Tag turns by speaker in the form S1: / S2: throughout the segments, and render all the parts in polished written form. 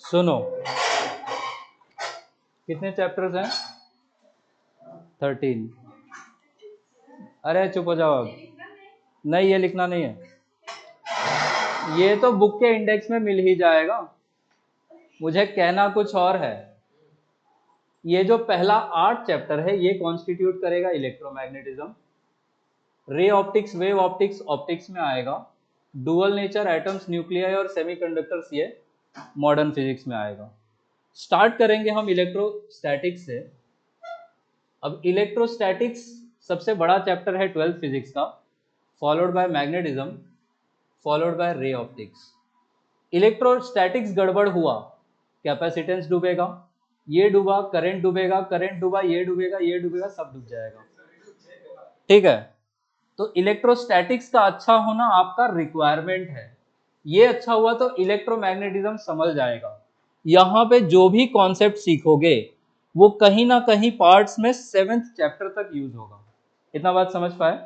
S1: सुनो, कितने चैप्टर्स हैं? 13। अरे चुप हो जाओ अब, नहीं ये लिखना नहीं है, ये तो बुक के इंडेक्स में मिल ही जाएगा, मुझे कहना कुछ और है। ये जो पहला 8 चैप्टर है ये कॉन्स्टिट्यूट करेगा electromagnetism, ray optics, wave optics optics में आएगा, डुअल नेचर, एटम्स, न्यूक्लियाई और सेमीकंडक्टर्स ये मॉडर्न फिजिक्स में आएगा। स्टार्ट करेंगे हम इलेक्ट्रोस्टैटिक्स से। अब इलेक्ट्रोस्टैटिक्स सबसे बड़ा चैप्टर है 12th फिजिक्स का, followed by magnetism, followed by ray optics. Electrostatics गड़बड़ हुआ, कैपेसिटेंस डूबेगा, ये डूबा, करंट डूबेगा, करंट डूबा, ये डूबेगा, ये डूबेगा, सब डूब जाएगा। ठीक है, तो इलेक्ट्रोस्टैटिक्स का अच्छा होना आपका रिक्वायरमेंट है, ये अच्छा हुआ तो इलेक्ट्रोमैग्नेटिज्म समझ जाएगा। यहाँ पे जो भी कॉन्सेप्ट सीखोगे वो कहीं ना कहीं पार्ट्स में 7th चैप्टर तक यूज होगा। इतना बात समझ पाए?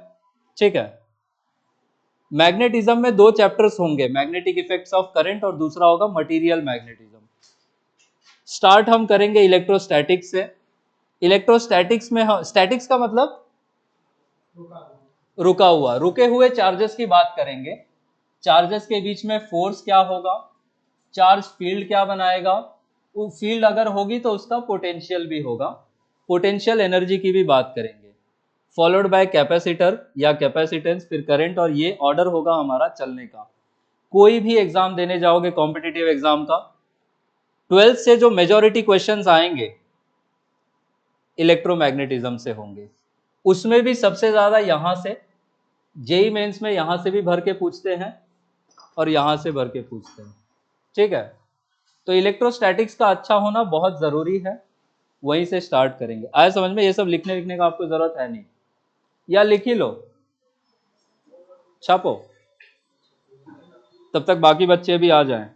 S1: ठीक है, मैग्नेटिज्म में 2 चैप्टर्स होंगे, मैग्नेटिक इफेक्ट्स ऑफ करंट और दूसरा होगा मटेरियल मैग्नेटिज्म। स्टार्ट हम करेंगे इलेक्ट्रोस्टैटिक्स से। इलेक्ट्रोस्टैटिक्स में स्टैटिक्स का मतलब रुका हुआ, रुके हुए चार्जेस की बात करेंगे। चार्जेस के बीच में फोर्स क्या होगा, चार्ज फील्ड क्या बनाएगा, वो फील्ड अगर होगी तो उसका पोटेंशियल भी होगा, पोटेंशियल एनर्जी की भी बात करेंगे, फॉलोड बाय कैपेसिटर या कैपेसिटेंस, फिर करंट, और ये ऑर्डर होगा हमारा चलने का। कोई भी एग्जाम देने जाओगे कॉम्पिटिटिव एग्जाम का, 12th से जो मेजॉरिटी क्वेश्चंस आएंगे इलेक्ट्रोमैग्नेटिज्म से होंगे, उसमें भी सबसे ज्यादा यहां से, जेई मेंस में यहां से भी भर के पूछते हैं और यहां से भर के पूछते हैं। ठीक है, तो इलेक्ट्रोस्टैटिक्स का अच्छा होना बहुत जरूरी है, वहीं से स्टार्ट करेंगे। आया समझ में? ये सब लिखने लिखने का आपको जरूरत है नहीं, या लिख ही लो, छापो, तब तक बाकी बच्चे भी आ जाएं।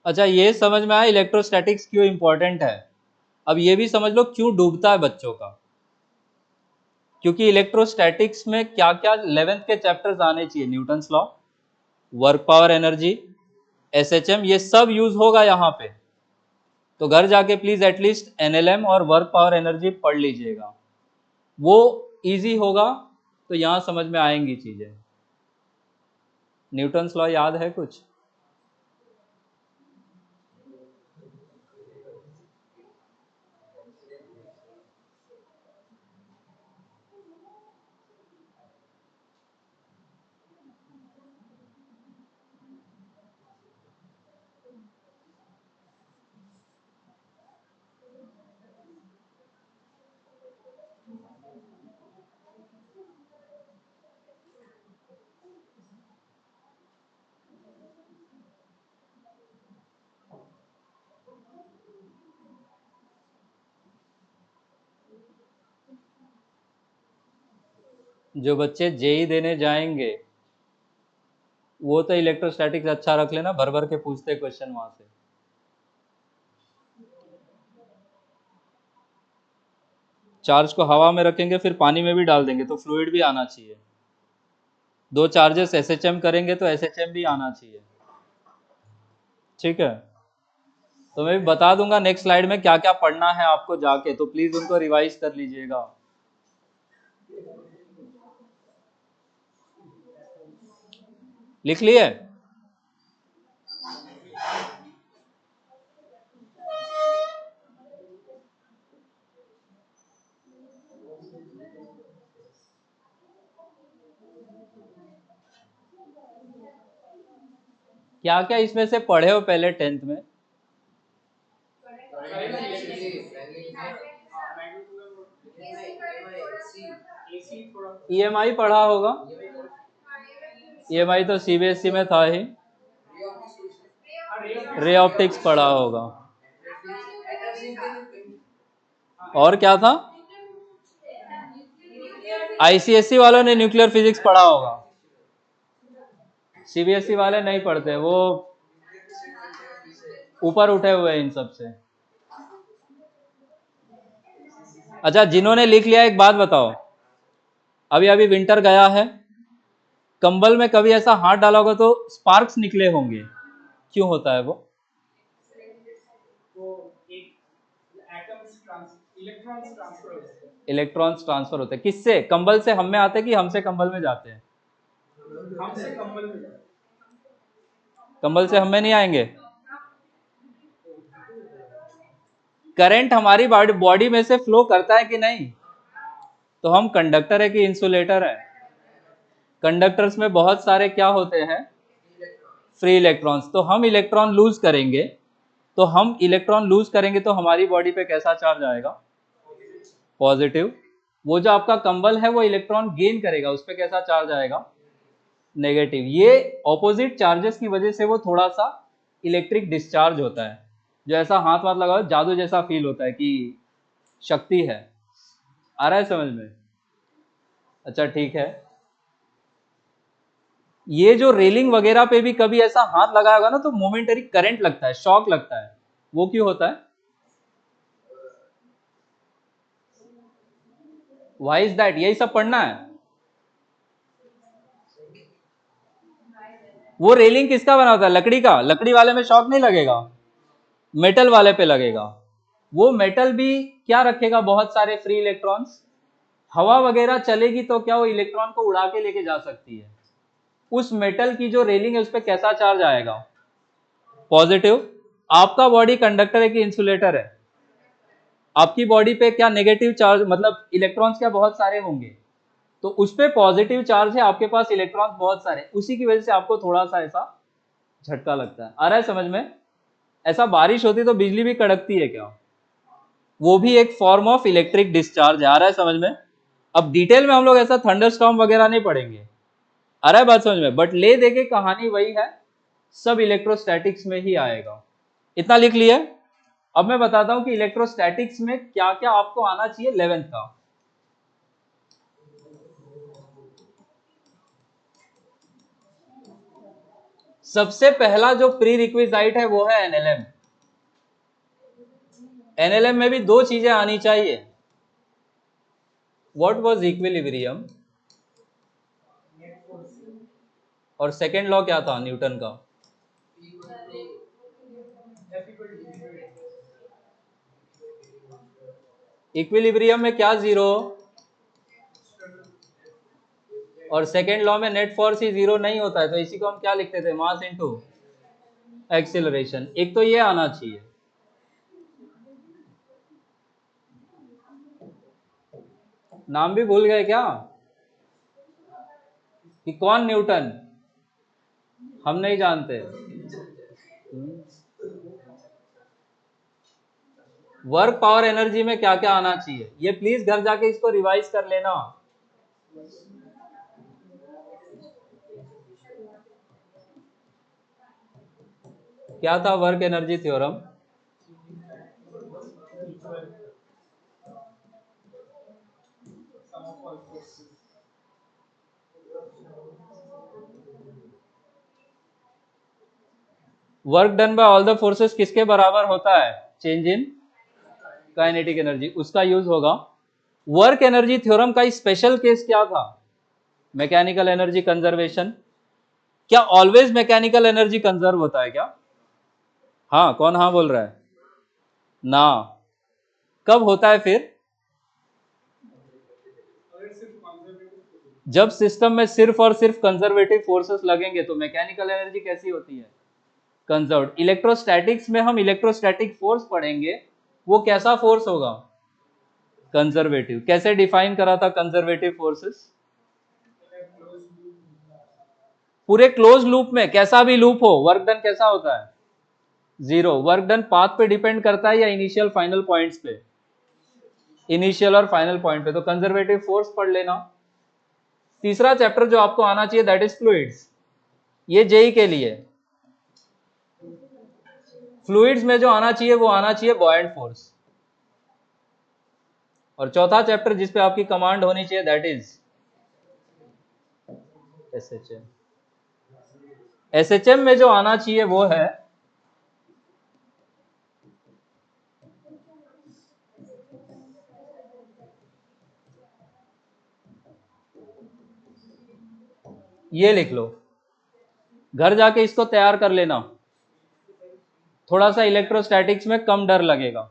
S1: अच्छा, ये समझ में आया इलेक्ट्रोस्टैटिक्स क्यों इंपॉर्टेंट है। अब ये भी समझ लो क्यों डूबता है बच्चों का, क्योंकि इलेक्ट्रोस्टैटिक्स में क्या क्या 11th के चैप्टर्स आने चाहिए, Newton's law, work power energy, SHM, ये सब यूज होगा यहाँ पे। तो घर जाके प्लीज एटलीस्ट एनएलएम और वर्क पावर एनर्जी पढ़ लीजिएगा, वो इजी होगा, तो यहाँ समझ में आएंगी चीजें। न्यूटन्स लॉ याद है कुछ? जो बच्चे जेई देने जाएंगे वो तो इलेक्ट्रोस्टैटिक्स अच्छा रख लेना, भर भर के पूछते क्वेश्चन वहां से। चार्ज को हवा में रखेंगे फिर पानी में भी डाल देंगे तो फ्लूइड भी आना चाहिए। दो चार्जेस एसएचएम करेंगे तो एसएचएम भी आना चाहिए। ठीक है, तो मैं भी बता दूंगा नेक्स्ट स्लाइड में क्या क्या पढ़ना है आपको जाके, तो प्लीज उनको रिवाइज कर लीजिएगा। लिख लिए? क्या क्या इसमें से पढ़े हो पहले 10th में? ईएमआई पढ़ा होगा। ईएमआई तो सीबीएसई में था ही। रे ऑप्टिक्स पढ़ा होगा। और क्या था? आईसीएसई वालों ने न्यूक्लियर फिजिक्स पढ़ा होगा। सीबीएसई वाले नहीं पढ़ते, वो ऊपर उठे हुए इन सब से। अच्छा, जिन्होंने लिख लिया एक बात बताओ, अभी अभी विंटर गया है, कंबल में कभी ऐसा हाथ डाला होगा तो स्पार्क्स निकले होंगे, क्यों होता है वो? इलेक्ट्रॉन्स ट्रांसफर होते हैं किससे? कंबल से हम में आते हैं कि हमसे कंबल में जाते हैं? हमसे कंबल में। कंबल से हम में नहीं आएंगे। करंट हमारी बॉडी में से फ्लो करता है कि नहीं? तो हम कंडक्टर है कि इंसुलेटर है? कंडक्टर्स में बहुत सारे क्या होते हैं? Free electrons. तो हम इलेक्ट्रॉन लूज करेंगे, तो हमारी बॉडी पे कैसा चार्ज आएगा? पॉजिटिव। वो जो आपका कंबल है वो इलेक्ट्रॉन गेन करेगा, उस पर कैसा चार्ज आएगा? नेगेटिव। ये ऑपोजिट चार्जेस की वजह से वो थोड़ा सा इलेक्ट्रिक डिस्चार्ज होता है, जो ऐसा हाथ वाथ लगाओ जादू जैसा फील होता है कि शक्ति है। आ रहा है समझ में? अच्छा ठीक है। ये जो रेलिंग वगैरह पे भी कभी ऐसा हाथ लगाया होगा ना तो मोमेंटरी करंट लगता है, शॉक लगता है, वो क्यों होता है? Why is that? यही सब पढ़ना है। वो रेलिंग किसका बना होता है? लकड़ी का। लकड़ी वाले में शॉक नहीं लगेगा, मेटल वाले पे लगेगा। वो मेटल भी क्या रखेगा? बहुत सारे फ्री इलेक्ट्रॉन्स। हवा वगैरह चलेगी तो क्या वो इलेक्ट्रॉन को उड़ा के लेके जा सकती है? उस मेटल की जो रेलिंग है उस पर कैसा चार्ज आएगा? पॉजिटिव। आपका बॉडी कंडक्टर है कि इंसुलेटर है? आपकी बॉडी पे क्या नेगेटिव चार्ज, मतलब इलेक्ट्रॉन्स क्या बहुत सारे होंगे, तो उस पे पॉजिटिव चार्ज है, आपके पास इलेक्ट्रॉन्स बहुत सारे, उसी की वजह से आपको थोड़ा सा ऐसा झटका लगता है। आ रहा है समझ में? ऐसा बारिश होती तो बिजली भी कड़कती है क्या? वो भी एक फॉर्म ऑफ इलेक्ट्रिक डिस्चार्ज है। आ रहा है समझ में? अब डिटेल में हम लोग ऐसा थंडरस्टॉर्म वगैरह नहीं पढ़ेंगे। आ रहा है बात समझ में? बट ले देके कहानी वही है, सब इलेक्ट्रोस्टैटिक्स में ही आएगा। इतना लिख लिया। अब मैं बताता हूं कि इलेक्ट्रोस्टैटिक्स में क्या क्या आपको आना चाहिए 11th का। सबसे पहला जो प्री रिक्विजाइट है वो है एनएलएम। एनएलएम में भी दो चीजें आनी चाहिए। व्हाट वाज इक्विलिब्रियम, और सेकेंड लॉ क्या था न्यूटन का? इक्विलिब्रियम में क्या जीरो, और सेकेंड लॉ में नेट फोर्स ही जीरो नहीं होता है, तो इसी को हम क्या लिखते थे? Mass into acceleration. एक तो ये आना चाहिए। नाम भी भूल गए क्या कि कौन न्यूटन? हम नहीं जानते। वर्क पावर एनर्जी में क्या क्या आना चाहिए, ये प्लीज घर जाके इसको रिवाइज कर लेना। क्या था work energy theorem? Work done by all the forces किसके बराबर होता है? चेंज इन काइनेटिक एनर्जी, उसका यूज होगा। वर्क एनर्जी थ्योरम का स्पेशल केस क्या था? Mechanical energy conservation. क्या ऑलवेज मैकेनिकल एनर्जी कंजर्व होता है क्या? हाँ, कौन हाँ बोल रहा है? ना। कब होता है फिर? जब सिस्टम में सिर्फ और सिर्फ कंजर्वेटिव फोर्सेस लगेंगे तो मैकेनिकल एनर्जी कैसी होती है? कंजर्व्ड। इलेक्ट्रोस्टैटिक्स में हम इलेक्ट्रोस्टैटिक फोर्स पढ़ेंगे, वो कैसा फोर्स होगा? कंजर्वेटिव। कैसे डिफाइन करा था कंजर्वेटिव फोर्सेस? पूरे क्लोज लूप में, कैसा भी लूप हो, वर्क डन कैसा होता है? जीरो। वर्क डन पाथ पे डिपेंड करता है या इनिशियल फाइनल पॉइंट्स पे? इनिशियल और फाइनल पॉइंट पे। तो कंजर्वेटिव फोर्स पढ़ लेना। तीसरा चैप्टर जो आपको आना चाहिए दैट इज फ्लूइड्स, ये जेई के लिए। फ्लूइड्स में जो आना चाहिए वो आना चाहिए बॉयंट फोर्स। और चौथा चैप्टर जिसपे आपकी कमांड होनी चाहिए दैट इज एसएचएम। एसएचएम में जो आना चाहिए वो है ये, लिख लो, घर जाके इसको तैयार कर लेना। थोड़ा सा इलेक्ट्रोस्टैटिक्स में कम डर लगेगा,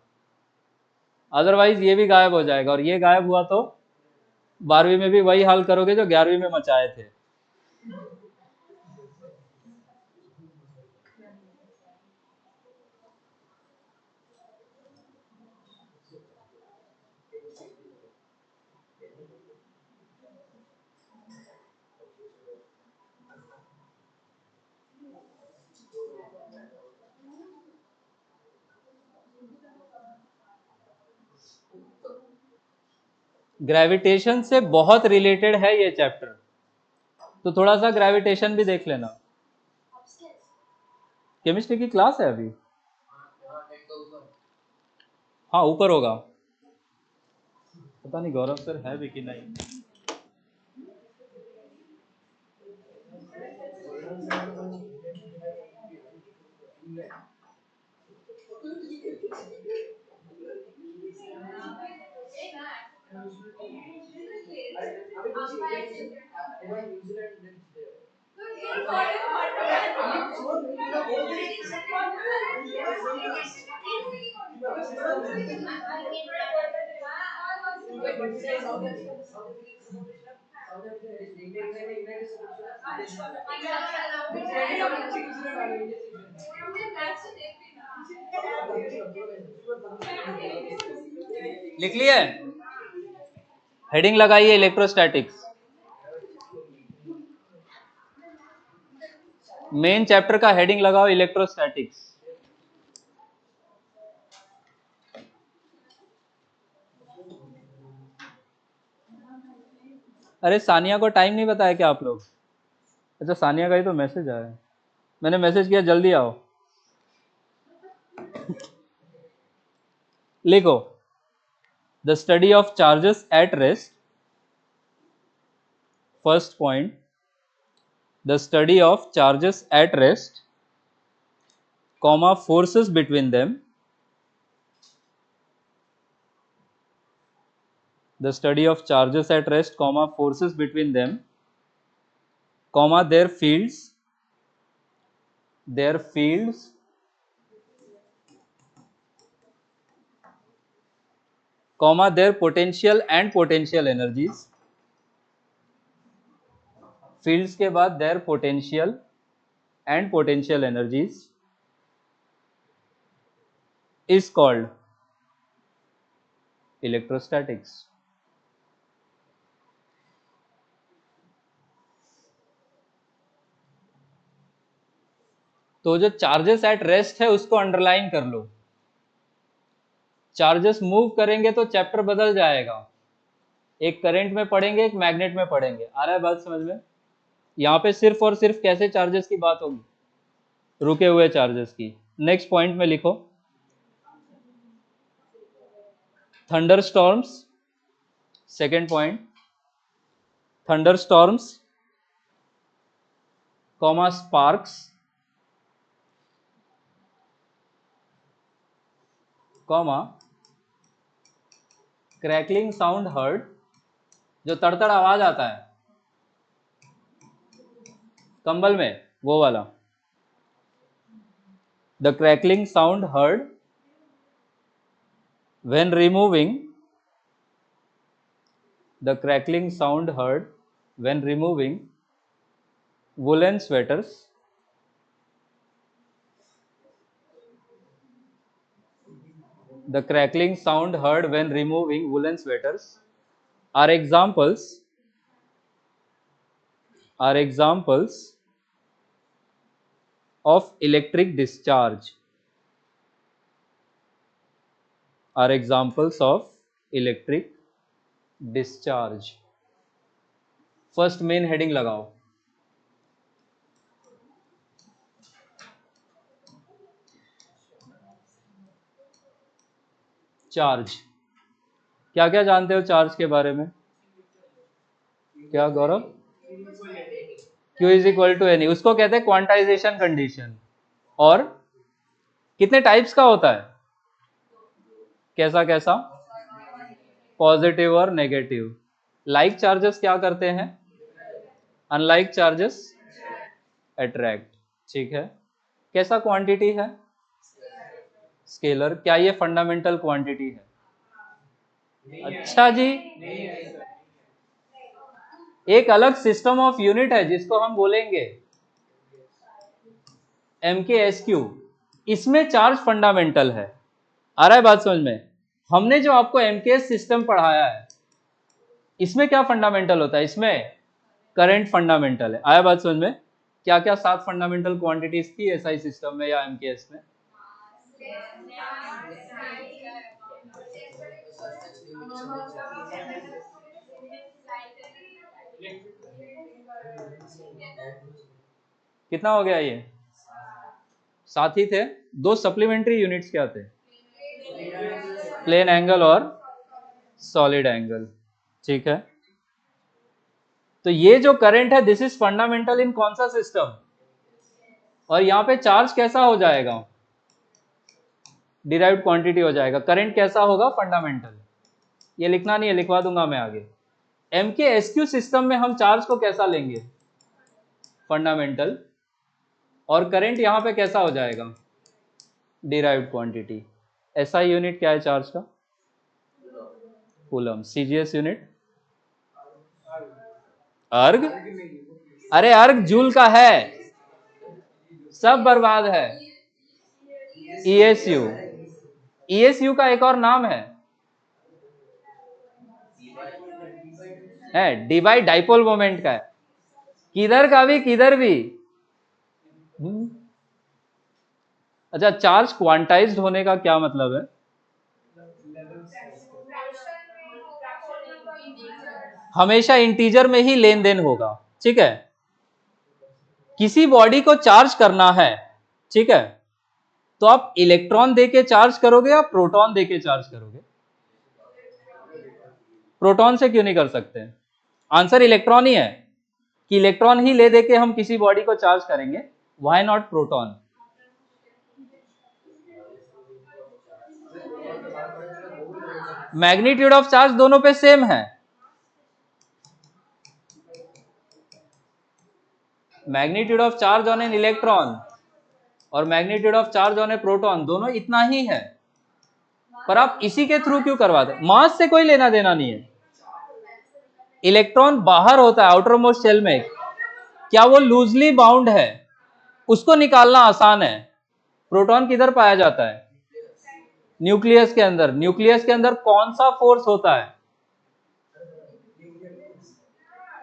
S1: अदरवाइज ये भी गायब हो जाएगा, और ये गायब हुआ तो 12वीं में भी वही हाल करोगे जो 11वीं में मचाए थे। ग्रेविटेशन से बहुत रिलेटेड है ये चैप्टर, तो थोड़ा सा ग्रेविटेशन भी देख लेना। केमिस्ट्री की क्लास है अभी? हाँ, ऊपर होगा। पता नहीं गौरव सर है भी कि नहीं। लिख लिए? हेडिंग लगाइए इलेक्ट्रोस्टैटिक्स। मेन चैप्टर का हेडिंग लगाओ इलेक्ट्रोस्टैटिक्स। अरे सानिया को टाइम नहीं बताया क्या आप लोग? अच्छा, सानिया का ही तो मैसेज आया है, मैंने मैसेज किया जल्दी आओ। लिखो, the study of charges at rest. First point, the study of charges at rest, comma forces between them, the study of charges at rest, comma forces between them, comma their fields, comma their potential and potential energies, fields के बाद their potential and potential energies is called electrostatics. तो जो charges at rest है उसको underline कर लो। Charges move करेंगे तो chapter बदल जाएगा, एक करंट में पढ़ेंगे, एक मैग्नेट में पढ़ेंगे। आ रहा है बात समझ में? यहाँ पे सिर्फ और सिर्फ कैसे चार्जेस की बात होगी? रुके हुए चार्जेस की। नेक्स्ट पॉइंट में लिखो, thunderstorms. Second point, thunderstorms, comma sparks, comma crackling sound heard, जो तड़तड़ आवाज आता है कंबल में, वो वाला, the crackling sound heard when removing, the crackling sound heard when removing woolen sweaters, the crackling sound heard when removing woolen sweaters are examples of electric discharge, are examples of electric discharge. First main heading लगाओ, charge. क्या क्या जानते हो charge के बारे में? क्या Gaurav? Q is equal to n, उसको कहते हैं क्वांटाइजेशन कंडीशन। और कितने टाइप्स का होता है? कैसा कैसा? पॉजिटिव और नेगेटिव। लाइक चार्जेस क्या करते हैं? Unlike charges attract. ठीक है। कैसा क्वांटिटी है? स्केलर। क्या ये फंडामेंटल क्वांटिटी है? अच्छा जी, एक अलग सिस्टम ऑफ यूनिट है जिसको हम बोलेंगे MKSQ। इसमें चार्ज फंडामेंटल है। आ रहा है बात समझ में? हमने जो आपको MKS सिस्टम पढ़ाया है, इसमें क्या फंडामेंटल होता है? इसमें करंट फंडामेंटल है। आया बात समझ में? क्या क्या 7 फंडामेंटल क्वांटिटीज थी SI सिस्टम में या MKS में? कितना हो गया ये? 7 ही थे। 2 सप्लीमेंट्री यूनिट्स क्या थे? प्लेन एंगल और सॉलिड एंगल। ठीक है। तो ये जो करंट है, दिस इज फंडामेंटल इन कौन सा सिस्टम? और यहाँ पे चार्ज कैसा हो जाएगा? डिराइव्ड क्वांटिटी हो जाएगा। करंट कैसा होगा? फंडामेंटल। ये लिखना नहीं है, लिखवा दूंगा मैं आगे। MKSQ सिस्टम में हम चार्ज को कैसा लेंगे? फंडामेंटल। और करंट यहाँ पे कैसा हो जाएगा? Derived quantity. SI यूनिट क्या है चार्ज का? कूलम। CGS unit? अर्ग? अरे अर्ग जूल का है, सब बर्बाद है। ESU। ESU का एक और नाम है डी बाई डाइपोल मोमेंट का है। किधर का भी किधर भी। अच्छा, चार्ज क्वांटाइज्ड होने का क्या मतलब है? हमेशा इंटीजर में ही लेन देन होगा। ठीक है। किसी बॉडी को चार्ज करना है, ठीक है, तो आप इलेक्ट्रॉन देके चार्ज करोगे या प्रोटॉन देके चार्ज करोगे? प्रोटॉन से क्यों नहीं कर सकते? आंसर इलेक्ट्रॉन ही है कि इलेक्ट्रॉन ही ले देके हम किसी बॉडी को चार्ज करेंगे। Why not proton? Magnitude of charge दोनों पे सेम है। Magnitude of charge on an electron और magnitude of charge on a proton दोनों इतना ही है, पर आप इसी के थ्रू क्यों करवाते? मास से कोई लेना देना नहीं है। इलेक्ट्रॉन बाहर होता है आउटर मोस्ट शेल में, क्या वो लूजली बाउंड है? उसको निकालना आसान है। प्रोटॉन किधर पाया जाता है? न्यूक्लियस के अंदर। न्यूक्लियस के अंदर कौन सा फोर्स होता है?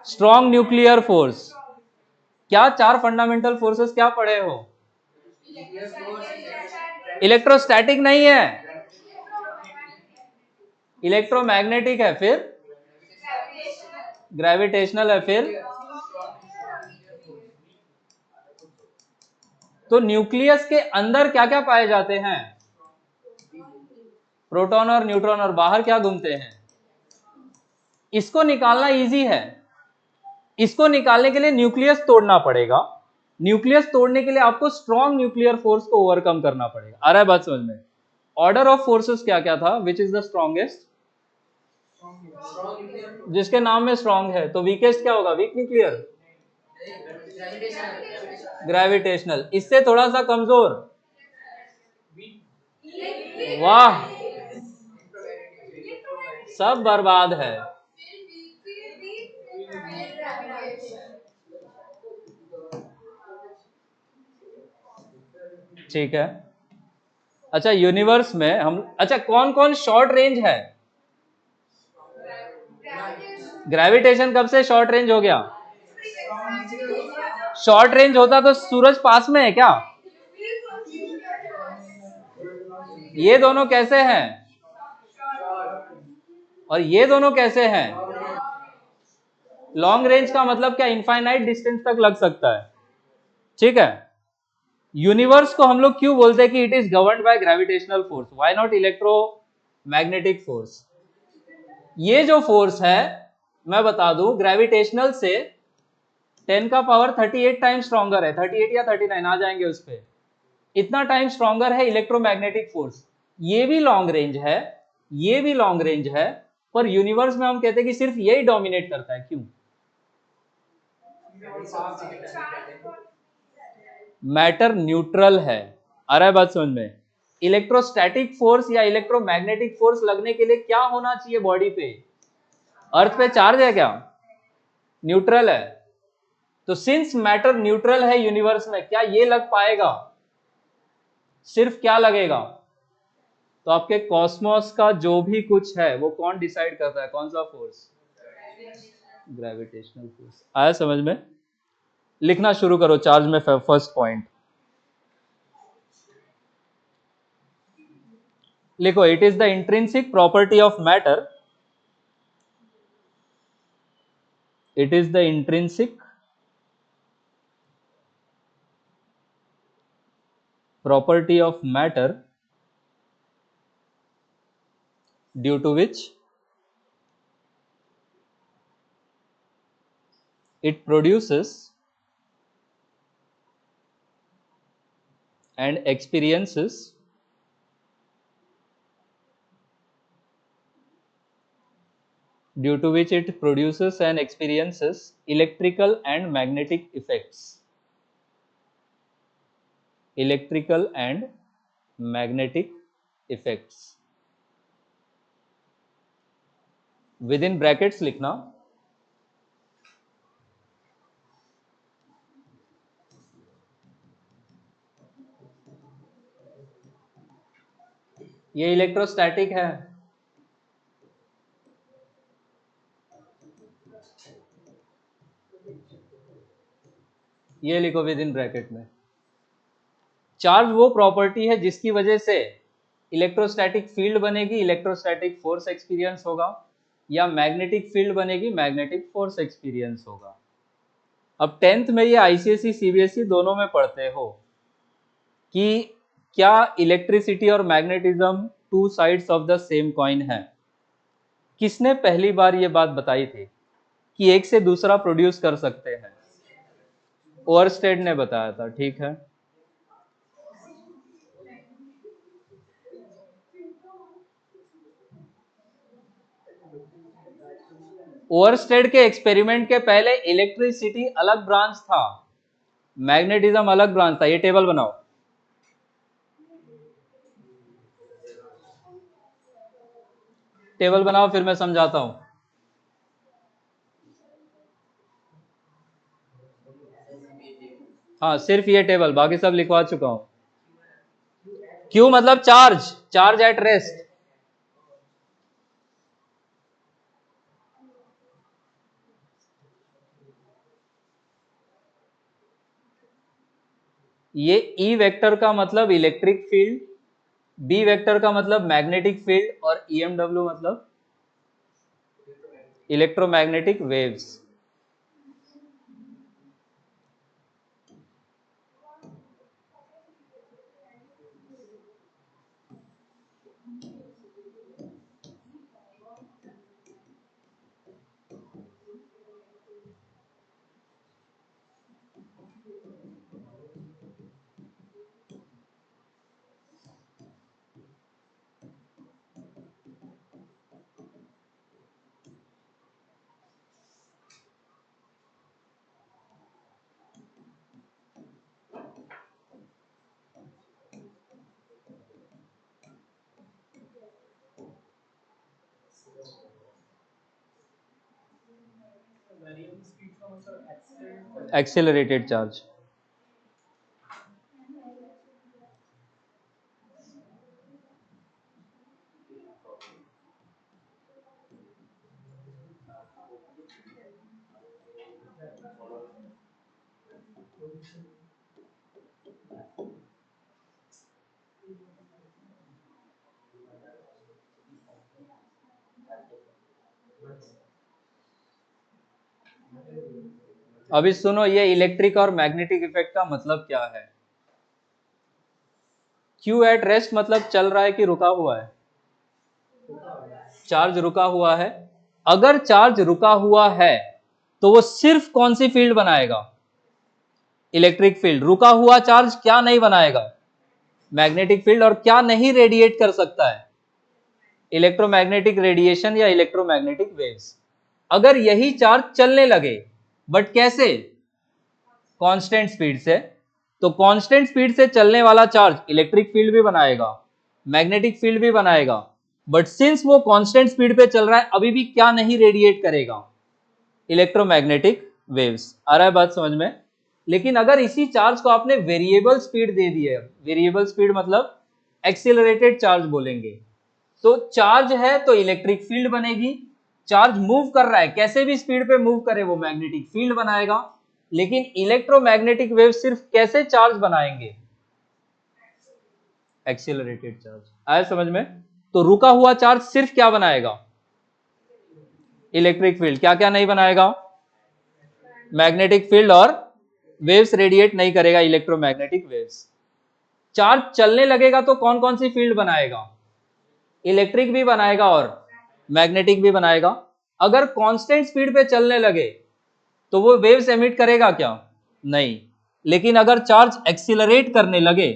S1: Strong nuclear force. क्या 4 फंडामेंटल फोर्सेस क्या पढ़े हो? इलेक्ट्रोस्टैटिक नहीं है, इलेक्ट्रोमैग्नेटिक है, फिर ग्रेविटेशनल है, फिर तो न्यूक्लियस के अंदर क्या क्या पाए जाते हैं? प्रोटॉन और न्यूट्रॉन, और बाहर क्या घूमते हैं? इसको निकालना इजी है। इसको निकालने के लिए न्यूक्लियस तोड़ना पड़ेगा। न्यूक्लियस तोड़ने के लिए आपको स्ट्रॉन्ग न्यूक्लियर फोर्स को ओवरकम करना पड़ेगा। आ रहा है बात समझ में? ऑर्डर ऑफ फोर्सेस क्या क्या था? Which is the strongest? जिसके नाम में स्ट्रॉन्ग है, तो वीकेस्ट क्या होगा? Weak nuclear, gravitational. इससे थोड़ा सा कमजोर, वाह, सब बर्बाद है। ठीक है। अच्छा, यूनिवर्स में हम, अच्छा कौन कौन शॉर्ट रेंज है? ग्रेविटेशन कब से शॉर्ट रेंज हो गया? शॉर्ट रेंज होता तो सूरज पास में है क्या? ये दोनों कैसे हैं? और ये दोनों कैसे हैं? लॉन्ग रेंज का मतलब क्या? इनफाइनाइट डिस्टेंस तक लग सकता है। ठीक है। यूनिवर्स को हम लोग क्यों बोलते हैं कि it is governed by gravitational force? Why not electromagnetic force? ये जो फोर्स है, मैं बता दूं, ग्रेविटेशनल से 10 का पावर 38 टाइम स्ट्रॉन्गर है। 38 या 39 आ जाएंगे उस पे। इतना टाइम स्ट्रॉन्गर है इलेक्ट्रोमैग्नेटिक फोर्स। ये भी लॉन्ग रेंज है, ये भी लॉन्ग रेंज है, पर यूनिवर्स में हम कहते हैं कि सिर्फ यही डोमिनेट करता है। क्यों? मैटर न्यूट्रल है। आ रहा है बात समझ में? इलेक्ट्रोस्टैटिक फोर्स या इलेक्ट्रोमैग्नेटिक फोर्स लगने के लिए क्या होना चाहिए बॉडी पे? अर्थ पे चार्ज है क्या? न्यूट्रल है। तो सिंस मैटर न्यूट्रल है यूनिवर्स में, क्या ये लग पाएगा? सिर्फ क्या लगेगा? तो आपके कॉस्मोस का जो भी कुछ है वो कौन डिसाइड करता है? कौन सा फोर्स? Gravitational force. आया समझ में? लिखना शुरू करो चार्ज में फर्स्ट पॉइंट। लिखो, it is the intrinsic property of matter, it is the intrinsic property of matter due to which it produces and experiences due to which it produces and experiences electrical and magnetic effects. Electrical and magnetic effects. Within brackets लिखना, ये electrostatic है। ये लिखो with in bracket में। Charge वो property है जिसकी वजह से इलेक्ट्रोस्टैटिक फील्ड बनेगी, इलेक्ट्रोस्टैटिक फोर्स एक्सपीरियंस होगा, या मैग्नेटिक फील्ड बनेगी, मैग्नेटिक फोर्स एक्सपीरियंस होगा। अब 10th में ये आईसीएसई सीबीएसई दोनों में पढ़ते हो कि क्या इलेक्ट्रिसिटी और magnetism two sides of the same coin है। किसने पहली बार ये बात बताई थी कि एक से दूसरा प्रोड्यूस कर सकते हैं? ओवरस्टेड ने बताया था। ठीक है। ओवरस्टेड के एक्सपेरिमेंट के पहले इलेक्ट्रिसिटी अलग ब्रांच था, मैग्नेटिज्म अलग ब्रांच था। ये टेबल बनाओ, टेबल बनाओ, फिर मैं समझाता हूं। हाँ, सिर्फ ये टेबल, बाकी सब लिखवा चुका हूं। क्यू मतलब चार्ज, चार्ज एट रेस्ट। ये ई वेक्टर का मतलब इलेक्ट्रिक फील्ड, बी वेक्टर का मतलब मैग्नेटिक फील्ड, और ईएमडब्ल्यू मतलब इलेक्ट्रोमैग्नेटिक वेव्स। Accelerated charge. अभी सुनो, ये इलेक्ट्रिक और मैग्नेटिक इफेक्ट का मतलब क्या है। क्यू एट रेस्ट मतलब चल रहा है कि रुका हुआ है? चार्ज रुका हुआ है। अगर चार्ज रुका हुआ है तो वो सिर्फ कौन सी फील्ड बनाएगा? Electric field. रुका हुआ चार्ज क्या नहीं बनाएगा? Magnetic field. और क्या नहीं रेडिएट कर सकता है? इलेक्ट्रोमैग्नेटिक रेडिएशन या इलेक्ट्रोमैग्नेटिक वेव्स। अगर यही चार्ज चलने लगे, बट कैसे? कांस्टेंट स्पीड से। तो कांस्टेंट स्पीड से चलने वाला चार्ज इलेक्ट्रिक फील्ड भी बनाएगा, मैग्नेटिक फील्ड भी बनाएगा, बट सिंस वो कांस्टेंट स्पीड पे चल रहा है, अभी भी क्या नहीं रेडिएट करेगा? Electromagnetic waves. आ रहा है बात समझ में? लेकिन अगर इसी चार्ज को आपने वेरिएबल स्पीड दे दी है, वेरिएबल स्पीड मतलब एक्सीलरेटेड चार्ज बोलेंगे, तो चार्ज है तो इलेक्ट्रिक फील्ड बनेगी। चार्ज मूव कर रहा है, कैसे भी स्पीड पे मूव करे, वो मैग्नेटिक फील्ड बनाएगा। लेकिन इलेक्ट्रोमैग्नेटिक वेव सिर्फ कैसे चार्ज बनाएंगे? Accelerated charge. आया समझ में? तो रुका हुआ चार्ज सिर्फ क्या बनाएगा? Electric field. क्या क्या नहीं बनाएगा? मैग्नेटिक फील्ड, और वेव्स रेडिएट नहीं करेगा, इलेक्ट्रोमैग्नेटिक वेव्स। चार्ज चलने लगेगा तो कौन कौन सी फील्ड बनाएगा? इलेक्ट्रिक भी बनाएगा और मैग्नेटिक भी बनाएगा। अगर कांस्टेंट स्पीड पे चलने लगे तो वो वेव्स एमिट करेगा क्या? नहीं। लेकिन अगर चार्ज एक्सीलरेट करने लगे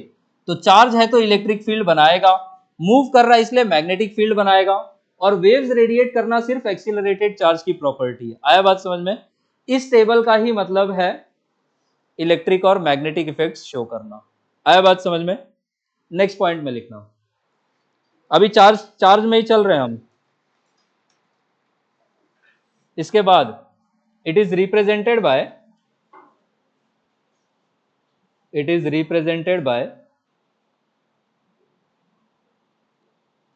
S1: तो चार्ज है तो इलेक्ट्रिक फील्ड बनाएगा, मूव कर रहा है इसलिए मैग्नेटिक फील्ड बनाएगा, और वेव्स रेडिएट करना सिर्फ एक्सीलरेटेड चार्ज की प्रॉपर्टी है। आया बात समझ में? इस टेबल का ही मतलब है इलेक्ट्रिक और मैग्नेटिक इफेक्ट्स शो करना। आया बात समझ में? नेक्स्ट पॉइंट में लिखना। अभी चार्ज चार्ज में ही चल रहे हैं हम। इसके बाद it is represented by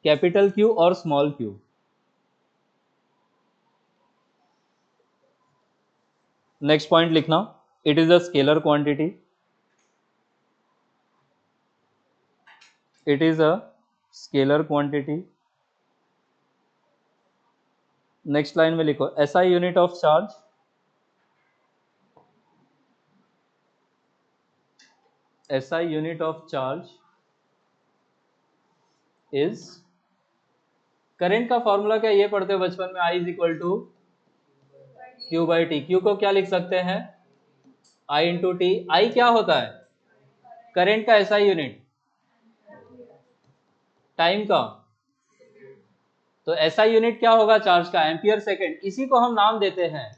S1: capital Q और स्मॉल क्यू। नेक्स्ट पॉइंट लिखना, it is a scalar quantity. It is a scalar quantity. Next line में लिखो SI unit of charge. SI unit of charge is, current का formula क्या ये पढ़ते हो बचपन में, I is equal to Q by T. Q को क्या लिख सकते हैं? आई इंटू टी। आई क्या होता है? करंट का एसआई यूनिट। टाइम का? तो एसआई यूनिट क्या होगा चार्ज का? Ampere second. इसी को हम नाम देते हैं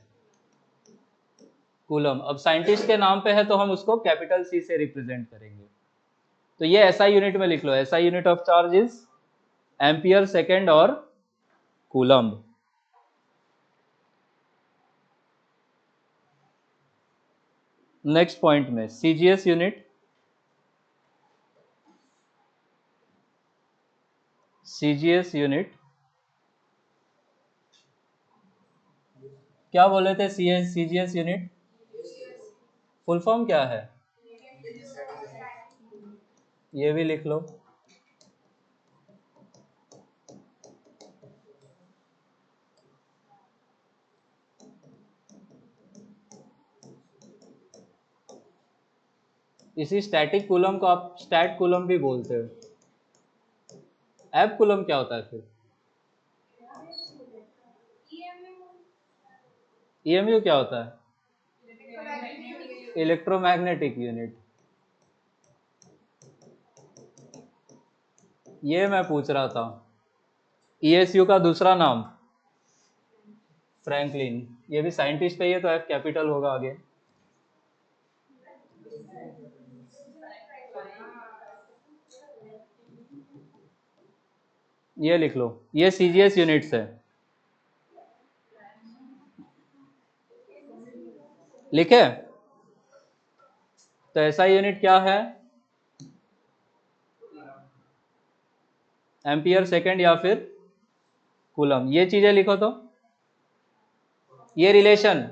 S1: कूलम। अब साइंटिस्ट के नाम पे है तो हम उसको कैपिटल सी से रिप्रेजेंट करेंगे। तो ये एसआई यूनिट में लिख लो, SI unit of charge is ampere second और कूलम। नेक्स्ट पॉइंट में सीजीएस यूनिट। सीजीएस यूनिट क्या बोले थे? सीजीएस यूनिट फुल फॉर्म क्या है? ये भी लिख लो। इसी स्टैटिक कूलम को आप स्टैट कूलम भी बोलते हो। एब कूलम क्या होता है फिर? ईएमयू क्या होता है? Electromagnetic unit. ये मैं पूछ रहा था। ईएसयू का दूसरा नाम फ्रैंकलिन। ये भी साइंटिस्ट पे ही है तो एफ कैपिटल होगा आगे। ये लिख लो, ये सीजीएस यूनिट्स है। लिखे? तो ऐसा यूनिट क्या है? एम्पियर सेकेंड या फिर कूलम। ये चीजें लिखो तो, ये रिलेशन।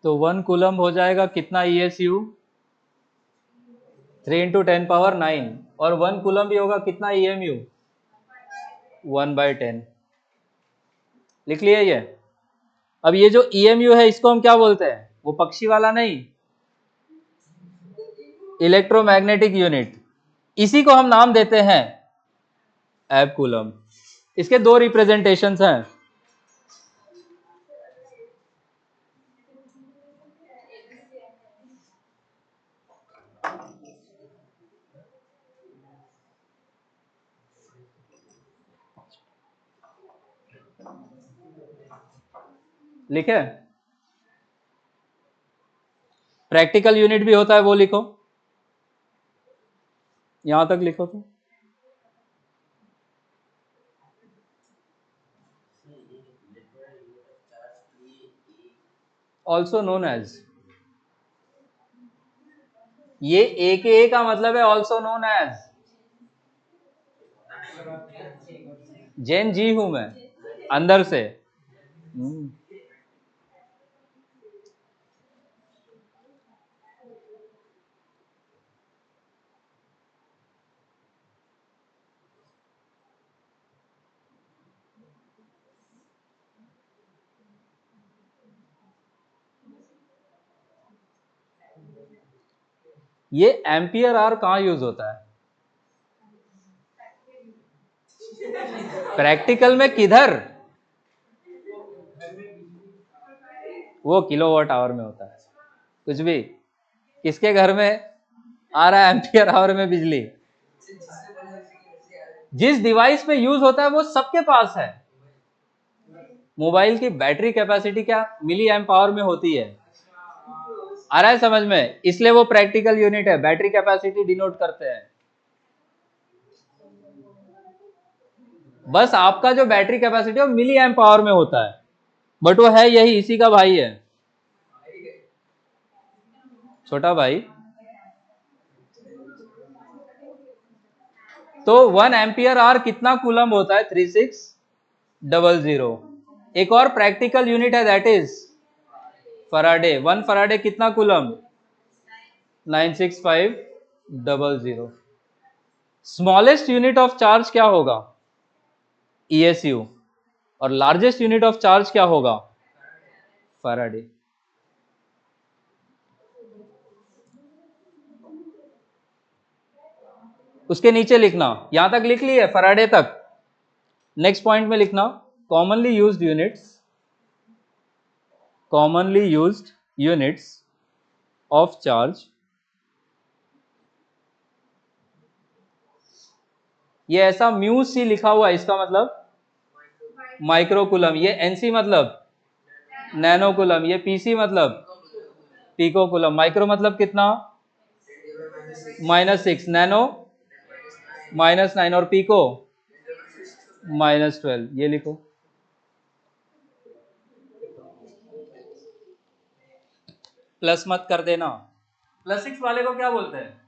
S1: तो 1 कूलम हो जाएगा कितना ESU? 3 × 10⁻⁹। और 1 कूलम भी होगा कितना EMU? 1/10। लिख लिए ये? अब ये जो EMU है इसको हम क्या बोलते हैं? वो पक्षी वाला नहीं, इलेक्ट्रोमैग्नेटिक यूनिट। इसी को हम नाम देते हैं एब कूलम। इसके दो रिप्रेजेंटेशंस हैं। लिखे? प्रैक्टिकल यूनिट भी होता है, वो लिखो, यहां तक लिखो तो। ऑल्सो नोन एज, ये AKA का मतलब है also known as. Jain ji हूं मैं अंदर से। ये एम्पियर आर कहाँ यूज होता है? प्रैक्टिकल में किधर? वो किलोवाट आवर में होता है। कुछ भी, किसके घर में आ रहा है एम्पियर आवर में बिजली? जिस डिवाइस पे यूज होता है वो सबके पास है। मोबाइल की बैटरी कैपेसिटी क्या मिली एम्प आवर में होती है? आ रहा है समझ में? इसलिए वो प्रैक्टिकल यूनिट है, बैटरी कैपेसिटी डिनोट करते हैं। बस आपका जो बैटरी कैपेसिटी है वो मिली एम्प आवर में होता है, बट वो है यही, इसी का भाई है, छोटा भाई। तो 1 एम्पियर आवर कितना कूलम होता है? 3600। एक और प्रैक्टिकल यूनिट है, दैट इज फराडे। 1 फराडे कितना coulomb? 96500। Smallest unit of charge क्या होगा? ESU। और लार्जेस्ट यूनिट ऑफ चार्ज क्या होगा? फराडे। उसके नीचे लिखना, यहां तक लिख लिए फराडे तक। नेक्स्ट पॉइंट में लिखना commonly used units, commonly used units of charge. ये ऐसा म्यू सी लिखा हुआ है, इसका मतलब माइक्रो कूलम। ये NC मतलब नैनो कूलम। ये PC मतलब पिको कूलम। माइक्रो मतलब कितना? -6, नैनो -9, और पिको -12। ये लिखो। प्लस मत कर देना। +6 वाले को क्या बोलते हैं?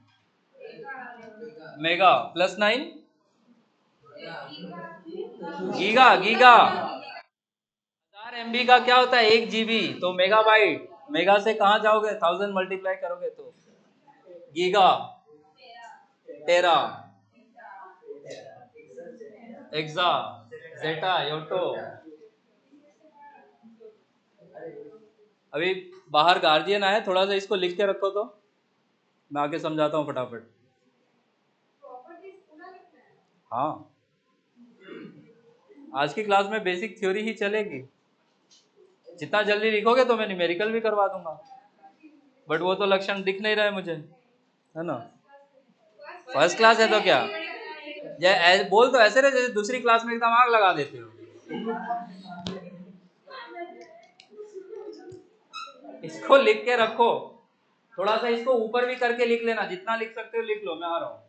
S1: मेगा। +9 गीगा। गीगा 1000 MB का क्या होता है? 1 GB। तो मेगाबाइट, मेगा से कहां जाओगे? 1000 मल्टीप्लाई करोगे तो गीगा, टेरा, एक्सा, जेटा, योटो। अभी बाहर गार्जियन आए, थोड़ा सा इसको लिख के रखो तो मैं आके समझाता हूँ फटाफट। हाँ, आज की क्लास में बेसिक थ्योरी ही चलेगी। जितना जल्दी लिखोगे तो मैं न्यूमेरिकल भी करवा दूंगा, बट वो तो लक्षण दिख नहीं रहे मुझे, है ना। फर्स्ट क्लास है तो क्या, बोल तो ऐसे रहे जैसे दूसरी क्लास में एकदम आग लगा देते हो। इसको लिख के रखो, थोड़ा सा इसको ऊपर भी करके लिख लेना, जितना लिख सकते हो लिख लो, मैं आ रहा हूँ।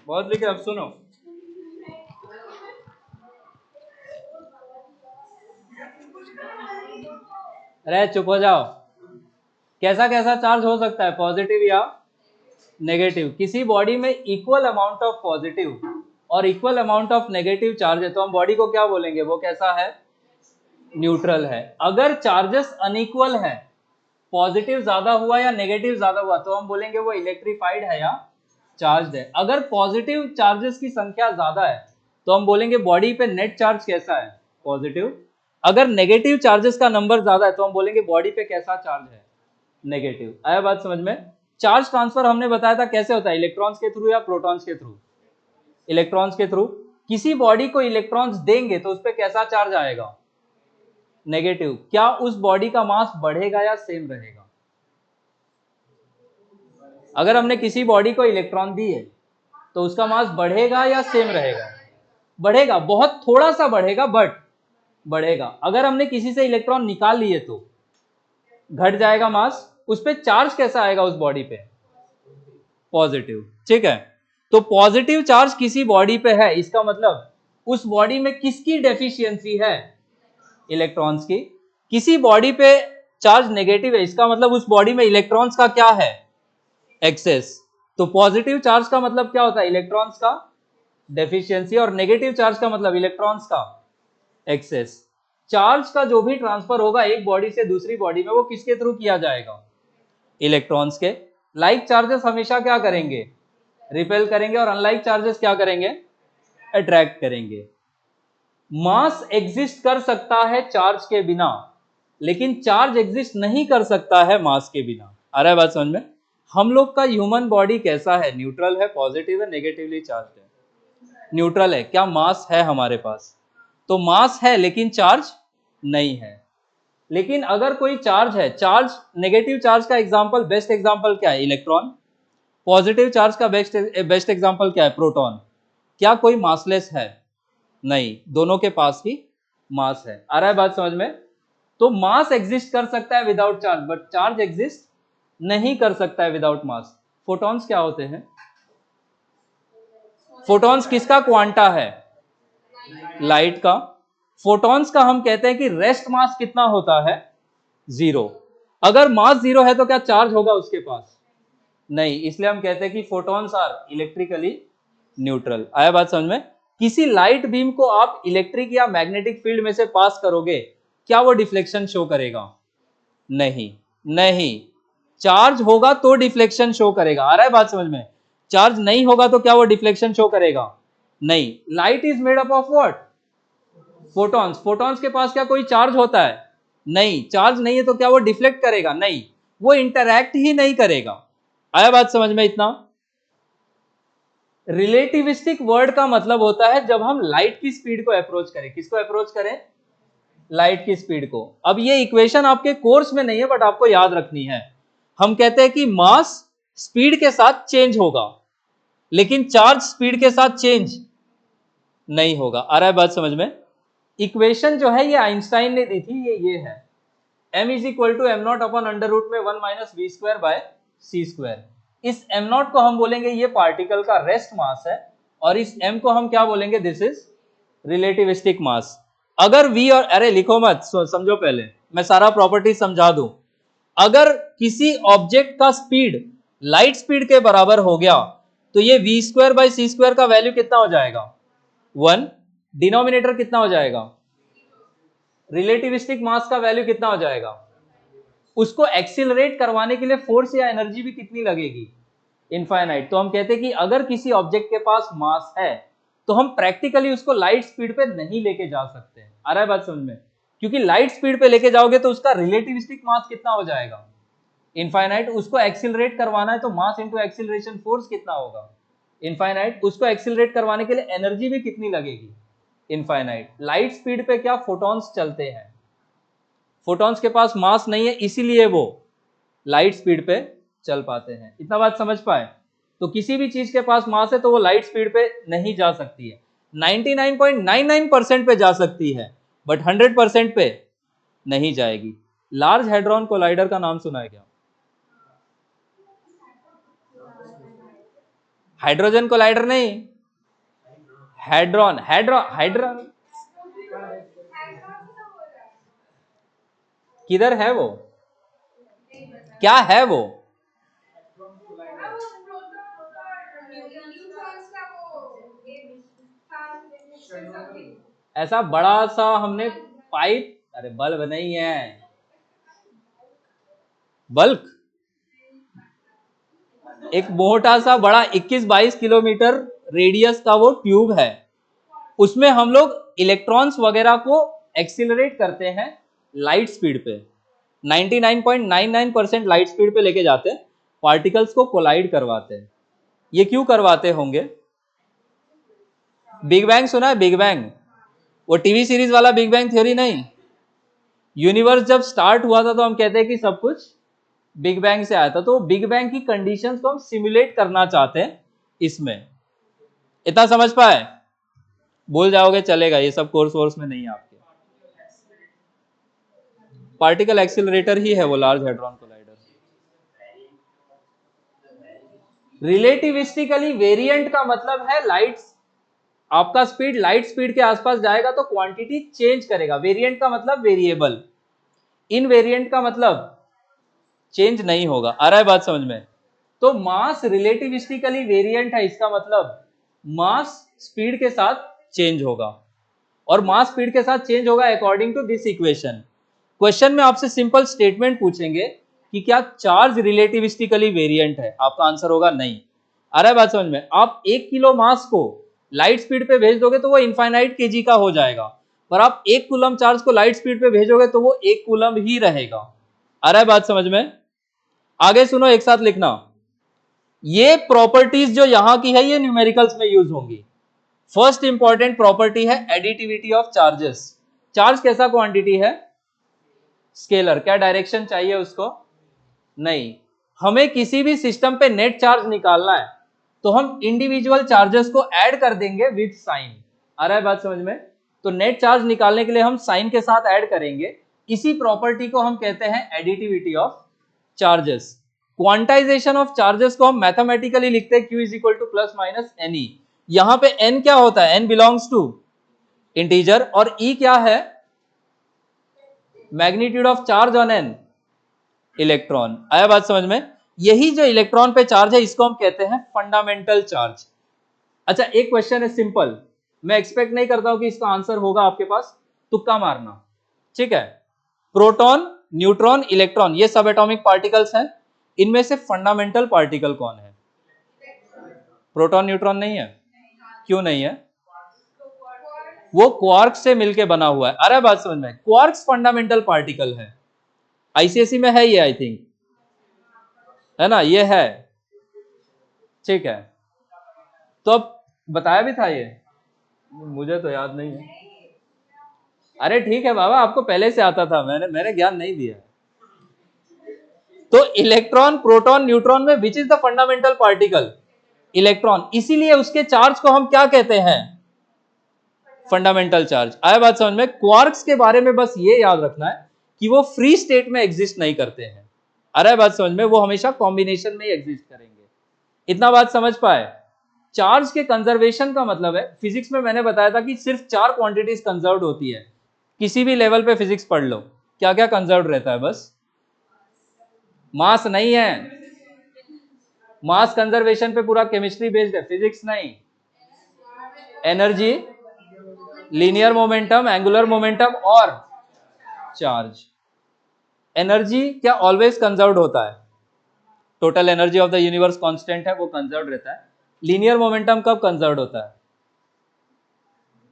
S1: बहुत लिखे, अब सुनो। अरे चुप हो जाओ। कैसा कैसा चार्ज हो सकता है, पॉजिटिव या नेगेटिव? किसी बॉडी में इक्वल अमाउंट ऑफ पॉजिटिव और equal amount of negative charge है तो हम बॉडी को क्या बोलेंगे, वो कैसा है, न्यूट्रल है। अगर चार्जेस अनइक्वल है, पॉजिटिव ज्यादा हुआ या नेगेटिव ज्यादा हुआ, तो हम बोलेंगे वो इलेक्ट्रीफाइड है या चार्ज है। अगर पॉजिटिव चार्जेस की संख्या ज्यादा है तो हम बोलेंगे बॉडी पे नेट चार्ज कैसा है, पॉजिटिव। अगर नेगेटिव चार्जेस का नंबर ज्यादा है तो हम बोलेंगे बॉडी पे कैसा चार्ज है, नेगेटिव। आया बात समझ में? चार्ज ट्रांसफर हमने बताया था कैसे होता है, इलेक्ट्रॉन्स के थ्रू या प्रोटॉन्स के थ्रू? इलेक्ट्रॉन्स के थ्रू। किसी बॉडी को इलेक्ट्रॉन्स देंगे तो उस पर कैसा चार्ज आएगा, नेगेटिव। क्या उस बॉडी का मास बढ़ेगा या सेम रहेगा? अगर हमने किसी बॉडी को इलेक्ट्रॉन दिए तो उसका मास बढ़ेगा या सेम रहेगा? बढ़ेगा, बहुत थोड़ा सा बढ़ेगा बट बढ़ेगा। अगर हमने किसी से इलेक्ट्रॉन निकाल लिए तो घट जाएगा मास। उस पर चार्ज कैसा आएगा उस बॉडी पे, पॉजिटिव। ठीक है, तो पॉजिटिव चार्ज किसी बॉडी पे है, इसका मतलब उस बॉडी में किसकी डेफिशिएंसी है, इलेक्ट्रॉन्स की। किसी बॉडी पे चार्ज नेगेटिव है, इसका मतलब उस बॉडी में इलेक्ट्रॉन्स का क्या है, एक्सेस। तो पॉजिटिव चार्ज का मतलब क्या होता है, इलेक्ट्रॉन्स का डेफिशिएंसी, और नेगेटिव चार्ज का मतलब इलेक्ट्रॉन्स का एक्सेस। चार्ज का जो भी ट्रांसफर होगा एक बॉडी से दूसरी बॉडी में, वो किसके थ्रू किया जाएगा, इलेक्ट्रॉन्स के। लाइक चार्जेस हमेशा क्या करेंगे, रिपेल करेंगे, और अनलाइक चार्जेस क्या करेंगे, अट्रैक्ट करेंगे। मास एग्जिस्ट कर सकता है चार्ज के बिना, लेकिन चार्ज एग्जिस्ट नहीं कर सकता है मास के बिना। आ रहा है बात समझ में? हम लोग का ह्यूमन बॉडी कैसा है, न्यूट्रल है, पॉजिटिव है, नेगेटिवली चार्ज है, न्यूट्रल है। क्या मास है हमारे पास? तो मास है लेकिन चार्ज नहीं है। लेकिन अगर कोई चार्ज है, चार्ज, नेगेटिव चार्ज का एग्जांपल, बेस्ट एग्जांपल क्या है, इलेक्ट्रॉन। पॉजिटिव चार्ज का बेस्ट एग्जांपल क्या है, प्रोटॉन। क्या कोई मासलेस है? नहीं, दोनों के पास ही मास है। आ रहा है बात समझ में? तो मास एग्जिस्ट कर सकता है without charge, but charge exist नहीं कर सकता है विदाउट मास। फोटॉन्स क्या होते हैं, फोटॉन्स किसका क्वांटा है, लाइट का। फोटॉन्स का हम कहते हैं कि रेस्ट मास कितना होता है, 0। अगर मास 0 है तो क्या चार्ज होगा उसके पास, नहीं। इसलिए हम कहते हैं कि फोटॉन्स आर इलेक्ट्रिकली न्यूट्रल। आया बात समझ में? किसी लाइट बीम को आप इलेक्ट्रिक या मैग्नेटिक फील्ड में से पास करोगे, क्या वो डिफ्लेक्शन शो करेगा, नहीं। नहीं, चार्ज होगा तो डिफ्लेक्शन शो करेगा। आ रहा है बात समझ में? चार्ज नहीं होगा तो क्या वो डिफ्लेक्शन शो करेगा, नहीं। Light is made up of what? Photons. Photons के पास क्या कोई चार्ज होता है? नहीं। चार्ज नहीं है तो क्या वो डिफ्लेक्ट करेगा? नहीं, वो इंटरैक्ट ही नहीं करेगा। आया बात समझ में इतना? रिलेटिविस्टिक वर्ड का मतलब होता है जब हम लाइट की स्पीड को अप्रोच करें। किसको अप्रोच करें? लाइट की स्पीड को। अब ये इक्वेशन आपके कोर्स में नहीं है बट आपको याद रखनी है। हम कहते हैं कि मास स्पीड के साथ चेंज होगा लेकिन चार्ज स्पीड के साथ चेंज नहीं होगा। आ रहा है बात समझ में? इक्वेशन जो है ये आइंस्टाइन ने दी थी, ये है m is equal to m naught upon under root में 1 minus v square by c square. इस m नॉट को हम बोलेंगे ये पार्टिकल का रेस्ट मास है और इस m को हम क्या बोलेंगे? दिस इज रिलेटिविस्टिक मास। अगर v और अरे लिखो मत, समझो पहले, मैं सारा प्रॉपर्टी समझा दूं। अगर किसी ऑब्जेक्ट का स्पीड लाइट स्पीड के बराबर हो गया तो ये v square by c square का वैल्यू कितना हो जाएगा? 1। डिनोमिनेटर कितना हो जाएगा? रिलेटिविस्टिक मास का वैल्यू कितना हो जाएगा? उसको एक्सिलरेट करवाने के लिए फोर्स या एनर्जी भी कितनी लगेगी? इनफाइनाइट। तो हम कहते हैं कि अगर किसी ऑब्जेक्ट के पास मास है तो हम प्रैक्टिकली उसको लाइट स्पीड पे नहीं लेके जा सकते। आ रहा है बात समझ में? क्योंकि लाइट स्पीड पे लेके जाओगे तो उसका रिलेटिविस्टिक मास कितना हो जाएगा? इनफाइनाइट। उसको एक्सिलरेट करवाना है तो मास इंटू एक्सिलरेशन फोर्स कितना होगा? इनफाइनाइट। उसको एक्सिलरेट करवाने के लिए एनर्जी भी कितनी लगेगी? इनफाइनाइट। लाइट स्पीड पे क्या फोटॉन्स चलते हैं, फोटॉन्स के पास मास नहीं है इसीलिए वो लाइट स्पीड पे चल पाते हैं। इतना बात समझ पाए? तो किसी भी चीज के पास मास है तो वो लाइट स्पीड पे नहीं जा सकती है। 99.99% पे जा सकती है बट 100% पे नहीं जाएगी। लार्ज हैड्रॉन कोलाइडर का नाम सुना है क्या? हाइड्रोजन कोलाइडर नहीं, हैड्रॉन। हाइड्रॉन किधर है वो? क्या है वो? ऐसा बड़ा सा हमने पाइप, अरे बल्ब नहीं है, बल्क। एक मोटा सा बड़ा 21-22 किलोमीटर रेडियस का वो ट्यूब है, उसमें हम लोग इलेक्ट्रॉन्स वगैरह को एक्सिलरेट करते हैं लाइट स्पीड पे। 99.99% लाइट स्पीड पे लेके जाते हैं, पार्टिकल्स को कोलाइड करवाते हैं। ये क्यों करवाते होंगे? बिग बैंग सुना है? बिग बैंग, वो टीवी सीरीज वाला बिग बैंग थ्योरी नहीं। यूनिवर्स जब स्टार्ट हुआ था तो हम कहते हैं कि सब कुछ बिग बैंग से आया था, तो बिग बैंग की कंडीशंस को हम सिमुलेट करना चाहते हैं इसमें। इतना समझ पाए? भूल जाओगे चलेगा, ये सब कोर्स वोर्स में नहीं है आपके। पार्टिकल एक्सिलरेटर ही है वो लार्ज हैड्रॉन कोलाइडर। रिलेटिविस्टिकली वेरिएंट का मतलब है लाइट, आपका स्पीड लाइट स्पीड के आसपास जाएगा तो क्वांटिटी चेंज करेगा। वेरिएंट का मतलब वेरिएबल, इनवेरिएंट का मतलब चेंज नहीं होगा। आ रहा है बात समझ में? तो मास रिलेटिविस्टिकली वेरिएंट है, इसका मतलब मास स्पीड के साथ चेंज होगा और मास स्पीड के साथ चेंज होगा according to this equation. Question में आपसे सिंपल स्टेटमेंट पूछेंगे कि क्या चार्ज रिलेटिविस्टिकली वेरिएंट है, आपका आंसर होगा नहीं। आ रहा है बात समझ में? आप 1 किलो मास को लाइट स्पीड पे भेज दोगे तो वो इनफाइनाइट केजी का हो जाएगा, पर आप 1 कूलम चार्ज को लाइट स्पीड पे भेजोगे तो वो 1 कूलम ही रहेगा। आ रहा है बात समझ में? आगे सुनो, एक साथ लिखना। ये प्रॉपर्टीज जो यहां की है ये न्यूमेरिकल्स में यूज होंगी। फर्स्ट इंपॉर्टेंट प्रॉपर्टी है एडिटिविटी ऑफ चार्जेस। चार्ज कैसा क्वांटिटी है? स्केलर। क्या डायरेक्शन चाहिए उसको? नहीं। हमें किसी भी सिस्टम पे नेट चार्ज निकालना है तो हम इंडिविजुअल चार्जेस को ऐड कर देंगे विद साइन। आ रहा है बात समझ में? तो नेट चार्ज निकालने के लिए हम साइन के साथ ऐड करेंगे। इसी प्रॉपर्टी को हम कहते हैं additivity of charges. Quantization of charges को हम मैथमेटिकली लिखते हैं Q is equal to plus minus NE। यहां पे N क्या होता है? N बिलोंग्स टू इंटीजर और E क्या है? Magnitude of charge on an electron. आया बात समझ में? यही जो इलेक्ट्रॉन पे चार्ज है इसको हम कहते हैं फंडामेंटल चार्ज। अच्छा, एक क्वेश्चन है सिंपल, मैं एक्सपेक्ट नहीं करता हूं कि इसका आंसर होगा आपके पास, तुक्का मारना, ठीक है? प्रोटॉन, न्यूट्रॉन, इलेक्ट्रॉन ये सब एटॉमिक पार्टिकल्स हैं, इनमें से फंडामेंटल पार्टिकल कौन है? प्रोटॉन न्यूट्रॉन नहीं है। क्यों नहीं है? वो क्वार्क से मिलके बना हुआ है। अरे बात समझ में, क्वार्क्स फंडामेंटल पार्टिकल है, आईसीएसई में है ये, आई थिंक है ना, ये है, ठीक है। तो अब बताया भी था ये, मुझे तो याद नहीं है। अरे ठीक है बाबा, आपको पहले से आता था, मैंने ज्ञान नहीं दिया। तो इलेक्ट्रॉन, प्रोटॉन, न्यूट्रॉन में which is the fundamental particle? Electron. इसीलिए उसके चार्ज को हम क्या कहते हैं? Fundamental charge. आया बात समझ में? क्वार्क्स के बारे में बस ये याद रखना है कि वो फ्री स्टेट में एग्जिस्ट नहीं करते हैं। अरे बात समझ में? वो हमेशा कॉम्बिनेशन में ही एग्जिस्ट करेंगे। इतना बात समझ पाए? चार्ज के कंजर्वेशन का मतलब है, फिजिक्स में मैंने बताया था कि सिर्फ 4 क्वांटिटीज कंजर्व्ड होती है। किसी भी लेवल पे फिजिक्स पढ़ लो, क्या क्या कंजर्व्ड रहता है? बस मास नहीं है, मास कंजर्वेशन पे पूरा केमिस्ट्री बेस्ड है, फिजिक्स नहीं। Energy, linear momentum, angular momentum और चार्ज। एनर्जी क्या ऑलवेज कंजर्व्ड होता है? Total energy of the universe constant है, वो कंजर्व्ड रहता है। लीनियर मोमेंटम कब कंजर्व्ड होता है?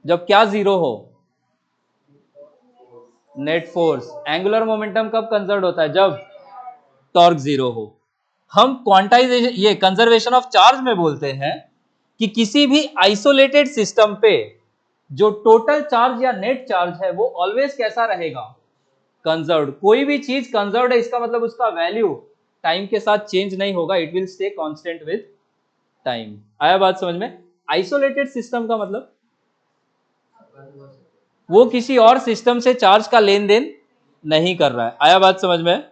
S1: जब क्या जीरो हो? Net force. एंगुलर मोमेंटम कब कंजर्व्ड होता है? जब टॉर्क जीरो हो। हम क्वांटाइजेशन, ये कंजर्वेशन ऑफ चार्ज में बोलते हैं कि किसी भी आइसोलेटेड सिस्टम पे जो टोटल चार्ज या नेट चार्ज है वो ऑलवेज कैसा रहेगा? कंजर्व्ड। कोई भी चीज कंजर्व्ड है, इसका मतलब उसका वैल्यू टाइम के साथ चेंज नहीं होगा, it will stay constant with time. आया बात समझ में? आइसोलेटेड सिस्टम का मतलब वो किसी और सिस्टम से चार्ज का लेन देन नहीं कर रहा है। आया बात समझ में?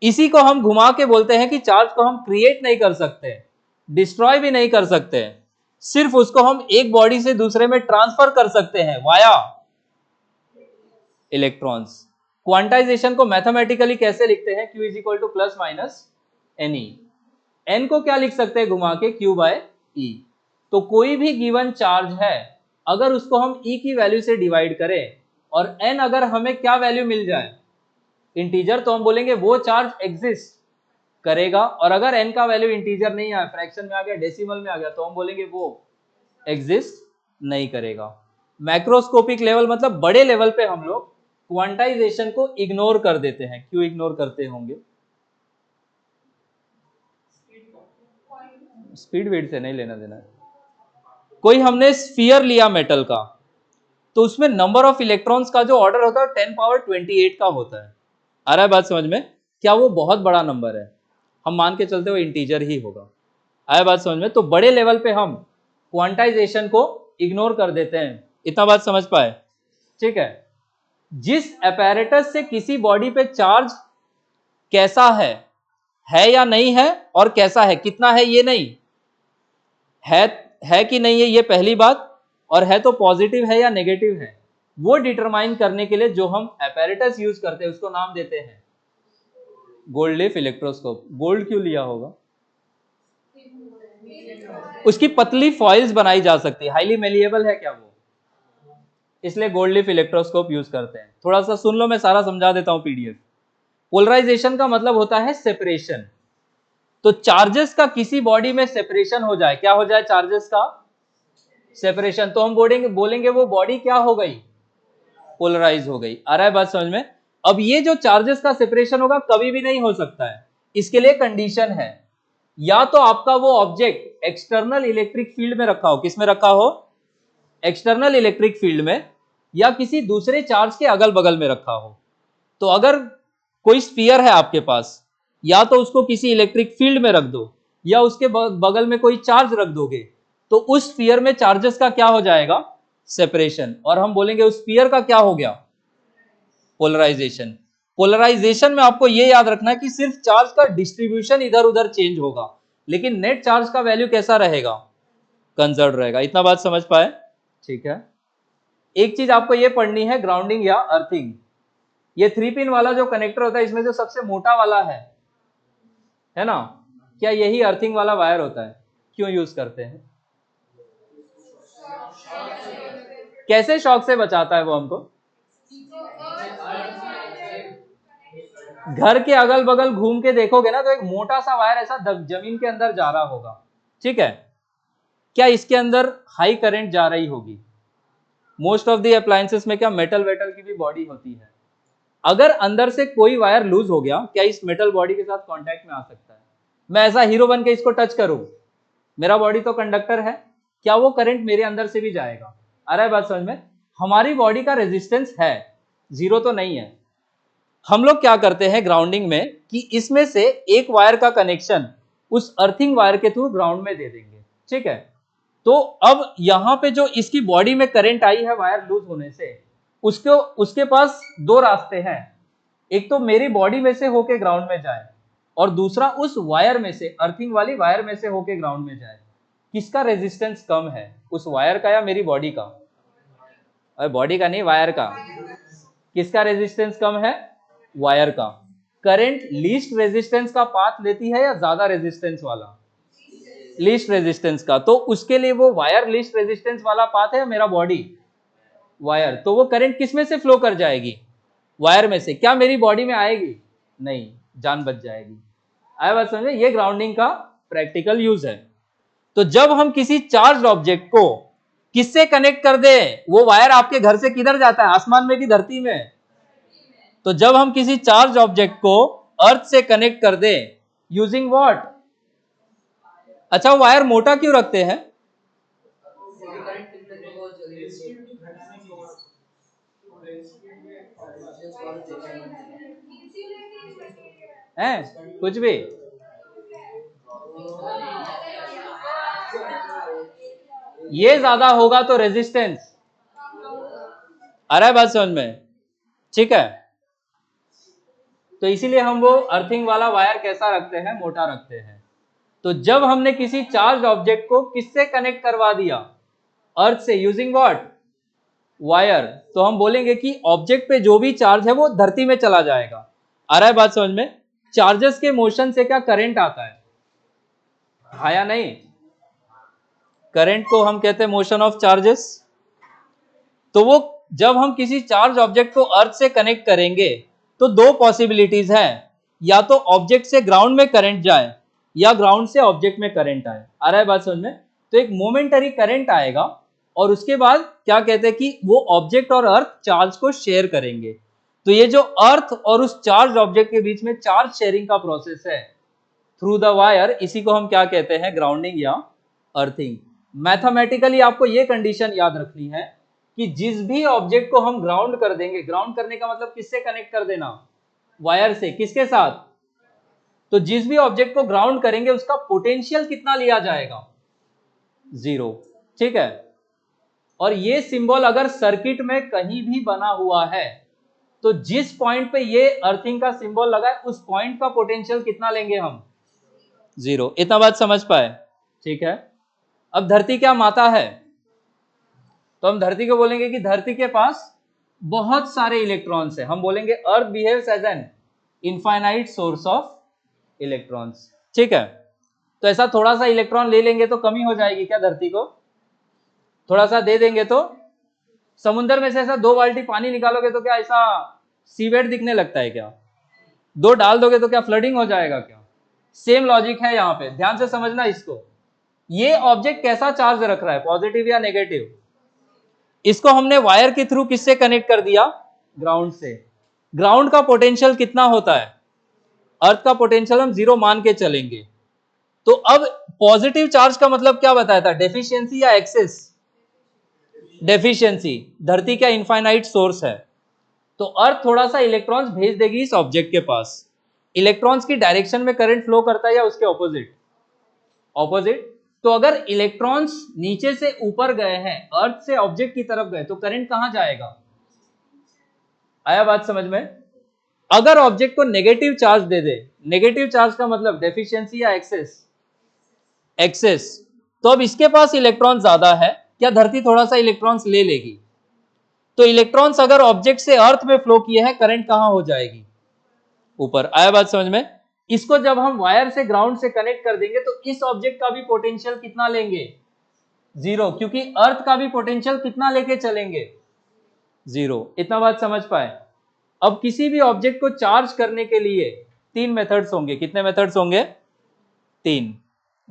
S1: इसी को हम घुमा के बोलते हैं कि चार्ज को हम क्रिएट नहीं कर सकते, डिस्ट्रॉय भी नहीं कर सकते, सिर्फ उसको हम एक बॉडी से दूसरे में ट्रांसफर कर सकते हैं वाया इलेक्ट्रॉन्स। क्वांटाइजेशन को मैथमेटिकली कैसे लिखते हैं? Q is equal to plus minus n e. N को क्या लिख सकते हैं घुमा के? Q by e. तो कोई भी गिवन चार्ज है, अगर उसको हम E की वैल्यू से डिवाइड करें और n अगर हमें क्या वैल्यू मिल जाए, इंटीजर, तो हम बोलेंगे वो चार्ज एग्जिस्ट करेगा। और अगर n का वैल्यू इंटीजर नहीं आया, फ्रैक्शन में आ गया, डेसिमल में आ गया, तो हम बोलेंगे वो एग्जिस्ट नहीं करेगा। मैक्रोस्कोपिक लेवल मतलब बड़े लेवल पे हम लोग क्वांटाइजेशन को इग्नोर कर देते हैं। क्यों इग्नोर करते होंगे? स्पीड वेट से नहीं लेना देना है। कोई हमने स्फीयर लिया मेटल का, तो उसमें नंबर ऑफ इलेक्ट्रॉन्स का जो ऑर्डर होता है 10 पावर 28 का होता है। आ रहा है बात समझ में? क्या वो बहुत बड़ा नंबर है? हम मान के चलते वो इंटीजर ही होगा। आया बात समझ में? तो बड़े लेवल पे हम क्वांटाइजेशन को इग्नोर कर देते हैं। इतना बात समझ पाए? ठीक है। जिस अपैरेटस से किसी बॉडी पे चार्ज कैसा है या नहीं है, और कैसा है, कितना है, ये नहीं है कि नहीं है, ये पहली बात, और है तो पॉजिटिव है या नेगेटिव है, वो डिटरमाइन करने के लिए जो हम अपैरेटस यूज करते हैं उसको नाम देते हैं गोल्ड लीफ इलेक्ट्रोस्कोप। गोल्ड क्यों लिया होगा? उसकी पतली फॉइल्स बनाई जा सकती है, हाईली मेलिएबल है क्या वो, इसलिए गोल्ड लीफ इलेक्ट्रोस्कोप यूज करते हैं। थोड़ा सा सुन लो, मैं सारा समझा देता हूं पीडीएफ। पोलराइजेशन का मतलब होता है सेपरेशन। तो चार्जेस का किसी बॉडी में सेपरेशन हो जाए, क्या हो जाए? चार्जेस का सेपरेशन, तो हम बोलेंगे वो बॉडी क्या हो गई? पोलराइज हो गई। आ रहा है बात समझ में? अब ये जो चार्जेस का सेपरेशन होगा कभी भी नहीं हो सकता है, इसके लिए कंडीशन है, या तो आपका वो ऑब्जेक्ट एक्सटर्नल इलेक्ट्रिक फील्ड में रखा हो। किस में रखा हो? एक्सटर्नल इलेक्ट्रिक फील्ड में, या किसी दूसरे चार्ज के अगल बगल में रखा हो। तो अगर कोई स्फीयर है आपके पास, या तो उसको किसी इलेक्ट्रिक फील्ड में रख दो, या उसके बगल में कोई चार्ज रख दोगे, तो उस स्फीयर में चार्जेस का क्या हो जाएगा? सेपरेशन। और हम बोलेंगे उस स्फीयर का क्या हो गया? पोलराइजेशन। पोलराइजेशन में आपको यह याद रखना है कि सिर्फ चार्ज का डिस्ट्रीब्यूशन इधर उधर चेंज होगा, लेकिन नेट चार्ज का वैल्यू कैसा रहेगा? कंजर्व रहेगा। इतना बात समझ पाए? ठीक है। एक चीज आपको यह पढ़नी है, ग्राउंडिंग या अर्थिंग। ये 3 पिन वाला जो कनेक्टर होता है, इसमें जो सबसे मोटा वाला है ना, क्या यही अर्थिंग वाला वायर होता है? क्यों यूज करते हैं? कैसे शॉक से बचाता है वो हमको? घर के अगल बगल घूम के देखोगे ना, तो एक मोटा सा वायर ऐसा जमीन के अंदर जा रहा होगा, ठीक है? क्या इसके अंदर हाई करंट जा रही होगी? मोस्ट ऑफ द अप्लायंसेस में क्या मेटल वेटल की भी बॉडी होती है। अगर अंदर से कोई वायर लूज हो गया, क्या इस मेटल बॉडी के साथ कांटेक्ट में आ सकता है? मैं ऐसा हीरो बन के इसको टच करूं, मेरा बॉडी तो कंडक्टर है, क्या वो करंट मेरे अंदर से भी जाएगा? आ रहा है बात समझ में? हमारी बॉडी का रेजिस्टेंस है, जीरो तो नहीं है। हम लोग क्या करते हैं ग्राउंडिंग में कि इसमें से एक वायर का कनेक्शन उस अर्थिंग वायर के थ्रू ग्राउंड में दे देंगे, ठीक है। तो अब यहां पे जो इसकी बॉडी में करंट आई है वायर लूज होने से, उसके पास दो रास्ते हैं, एक तो मेरी बॉडी में से होके ग्राउंड में जाए और दूसरा उस वायर में से, अर्थिंग वाली वायर में से होके ग्राउंड में जाए। किसका रेजिस्टेंस कम है, उस वायर का या मेरी बॉडी का? अरे बॉडी का नहीं, वायर का। किसका रेजिस्टेंस कम है? वायर का। करंट लीस्ट रेजिस्टेंस का पाथ लेती है या ज्यादा रेजिस्टेंस वाला? लीस्ट रेजिस्टेंस का। तो उसके लिए वो वायर लीस्ट रेजिस्टेंस वाला पाथ है या मेरा बॉडी? वायर। तो वो करंट किस में से फ्लो कर जाएगी? वायर में से। क्या मेरी बॉडी में आएगी? नहीं, जान बच जाएगी। आया बात समझे? ये ग्राउंडिंग का प्रैक्टिकल यूज है। तो जब हम किसी चार्ज ऑब्जेक्ट को किससे कनेक्ट कर दे, वो वायर आपके घर से किधर जाता है, आसमान में कि धरती में? तो जब हम किसी चार्ज ऑब्जेक्ट को अर्थ से कनेक्ट कर दे यूजिंग व्हाट? अच्छा, वायर मोटा क्यों रखते हैं? हैं कुछ भी? ये ज्यादा होगा तो रेजिस्टेंस। आ रहा है बात समझ में? ठीक है। तो इसीलिए हम वो अर्थिंग वाला वायर कैसा रखते हैं? मोटा रखते हैं। तो जब हमने किसी चार्ज ऑब्जेक्ट को किससे कनेक्ट करवा दिया? अर्थ से, यूजिंग व्हाट? वायर। तो हम बोलेंगे कि ऑब्जेक्ट पे जो भी चार्ज है वो धरती में चला जाएगा। आ रहा है बात समझ में? चार्जेस के मोशन से क्या करंट आता है? आया नहीं? करंट को हम कहते हैं मोशन ऑफ चार्जेस। तो वो जब हम किसी चार्ज ऑब्जेक्ट को अर्थ से कनेक्ट करेंगे तो दो पॉसिबिलिटीज हैं, या तो ऑब्जेक्ट से ग्राउंड में करंट जाए या ग्राउंड से ऑब्जेक्ट में करंट आए। आ रहा है बात समझ में? तो एक मोमेंटरी करंट आएगा और उसके बाद क्या कहते हैं कि वो ऑब्जेक्ट और अर्थ चार्ज को शेयर करेंगे। तो ये जो अर्थ और उस चार्ज ऑब्जेक्ट के बीच में चार्ज शेयरिंग का प्रोसेस है थ्रू द वायर, इसी को हम क्या कहते हैं? ग्राउंडिंग या अर्थिंग। मैथमेटिकली आपको ये कंडीशन याद रखनी है कि जिस भी ऑब्जेक्ट को हम ग्राउंड कर देंगे, ग्राउंड करने का मतलब किससे कनेक्ट कर देना? वायर से। किसके साथ? तो जिस भी ऑब्जेक्ट को ग्राउंड करेंगे उसका पोटेंशियल कितना लिया जाएगा? जीरो। ठीक है। और ये सिंबल अगर सर्किट में कहीं भी बना हुआ है तो जिस पॉइंट पे ये अर्थिंग का सिंबल लगा है उस पॉइंट का पोटेंशियल कितना लेंगे हम? जीरो। इतना बात समझ पाए? ठीक है। अब धरती क्या माता है? तो हम धरती को बोलेंगे कि धरती के पास बहुत सारे इलेक्ट्रॉन्स है। हम बोलेंगे earth behaves as an infinite source of electrons. ठीक है। तो ऐसा थोड़ा सा इलेक्ट्रॉन ले लेंगे तो कमी हो जाएगी क्या धरती को? थोड़ा सा दे देंगे तो? समुद्र में से ऐसा 2 बाल्टी पानी निकालोगे तो क्या ऐसा सीवेट दिखने लगता है क्या? 2 डाल दोगे तो क्या फ्लडिंग हो जाएगा क्या? सेम लॉजिक है यहाँ पे, ध्यान से समझना इसको। ये ऑब्जेक्ट कैसा चार्ज रख रहा है, पॉजिटिव या नेगेटिव? इसको हमने वायर के थ्रू किससे कनेक्ट कर दिया? ग्राउंड से। ग्राउंड का पोटेंशियल कितना होता है? अर्थ का पोटेंशियल हम 0 मान के चलेंगे। तो अब पॉजिटिव चार्ज का मतलब क्या बताया था? डेफिशिएंसी या एक्सेस? डेफिशिएंसी। धरती क्या इनफाइनाइट सोर्स है, तो अर्थ थोड़ा सा इलेक्ट्रॉन्स भेज देगी इस ऑब्जेक्ट के पास। इलेक्ट्रॉन्स की डायरेक्शन में करंट फ्लो करता है या उसके ऑपोजिट? ऑपोजिट। तो अगर इलेक्ट्रॉन्स नीचे से ऊपर गए हैं, अर्थ से ऑब्जेक्ट की तरफ गए, तो करंट कहां जाएगा? आया बात समझ में? अगर ऑब्जेक्ट को नेगेटिव चार्ज दे दे, नेगेटिव चार्ज का मतलब डेफिशिएंसी या एक्सेस? एक्सेस। तो अब इसके पास इलेक्ट्रॉन ज्यादा है, क्या धरती थोड़ा सा इलेक्ट्रॉन्स ले लेगी? तो इलेक्ट्रॉन्स अगर ऑब्जेक्ट से अर्थ में फ्लो किए हैं, करंट कहां हो जाएगी? ऊपर। आया बात समझ में? इसको जब हम वायर से ग्राउंड से कनेक्ट कर देंगे तो इस ऑब्जेक्ट का भी पोटेंशियल कितना लेंगे? जीरो, क्योंकि अर्थ का भी पोटेंशियल कितना लेके चलेंगे? जीरो। इतना बात समझ पाए? अब किसी भी ऑब्जेक्ट को चार्ज करने के लिए 3 मेथड्स होंगे। कितने मेथड्स होंगे? 3।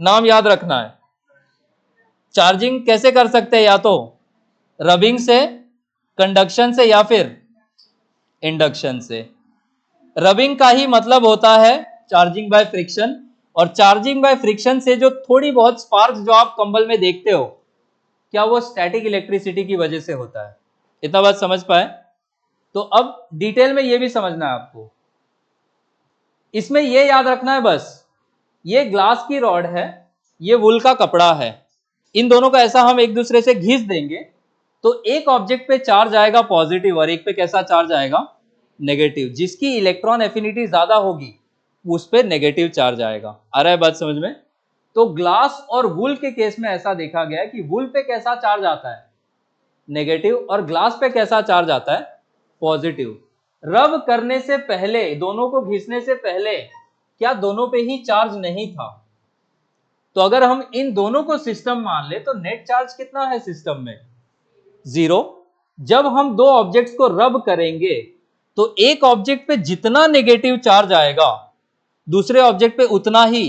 S1: नाम याद रखना है। चार्जिंग कैसे कर सकते हैं? या तो रबिंग से, कंडक्शन से, या फिर इंडक्शन से। रबिंग का ही मतलब होता है चार्जिंग बाय फ्रिक्शन, और चार्जिंग बाय फ्रिक्शन से जो थोड़ी बहुत स्पार्क जो आप कंबल में देखते हो, क्या वो स्टैटिक इलेक्ट्रिसिटी की वजह से होता है। इतना बात समझ पाए? तो अब डिटेल में ये भी समझना है आपको। इसमें ये याद रखना है बस, ये ग्लास की रॉड है, ये वुल का कपड़ा है, इन दोनों को ऐसा हम एक दूसरे से घिस देंगे तो एक ऑब्जेक्ट पे चार्ज आएगा पॉजिटिव और एक पे कैसा चार्ज आएगा, नेगेटिव। जिसकी इलेक्ट्रॉन एफिनिटी ज्यादा होगी उस पे नेगेटिव चार्ज आएगा। आ रहा है बात समझ में? तो ग्लास और वुल के केस में ऐसा देखा गया है कि वुल पे कैसा चार्ज आता है, नेगेटिव, और ग्लास पे कैसा चार्ज आता है, पॉजिटिव। रब करने से पहले, दोनों को घिसने से पहले क्या दोनों पे ही चार्ज नहीं था? तो अगर हम इन दोनों को सिस्टम मान ले तो नेट चार्ज कितना है सिस्टम में, 0। जब हम दो ऑब्जेक्ट्स को रब करेंगे तो एक ऑब्जेक्ट पे जितना नेगेटिव चार्ज आएगा दूसरे ऑब्जेक्ट पे उतना ही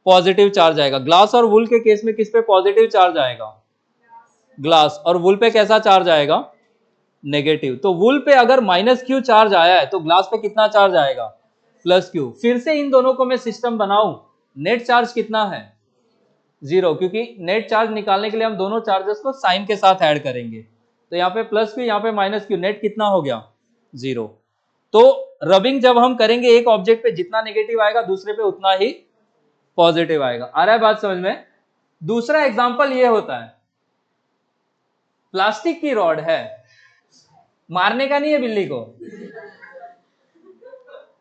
S1: पॉजिटिव चार्ज आएगा। ग्लास और वुल के केस में किस पे पॉजिटिव चार्ज आएगा, ग्लास, और वुल पे कैसा चार्ज आएगा, नेगेटिव। तो वुल पे अगर -Q चार्ज आया है तो ग्लास पे कितना चार्ज आएगा, +Q। फिर से इन दोनों को मैं सिस्टम बनाऊं, नेट चार्ज कितना है, 0, क्योंकि नेट चार्ज निकालने के लिए हम दोनों चार्जेस को साइन के साथ ऐड करेंगे। तो यहाँ पे +Q, यहाँ पे -Q, नेट कितना हो गया, 0। तो रबिंग जब हम करेंगे एक ऑब्जेक्ट पे जितना नेगेटिव आएगा दूसरे पे उतना ही पॉजिटिव आएगा। आ रहा है बात समझ में? दूसरा एग्जांपल ये होता है, प्लास्टिक की रॉड है, मारने का नहीं है बिल्ली को,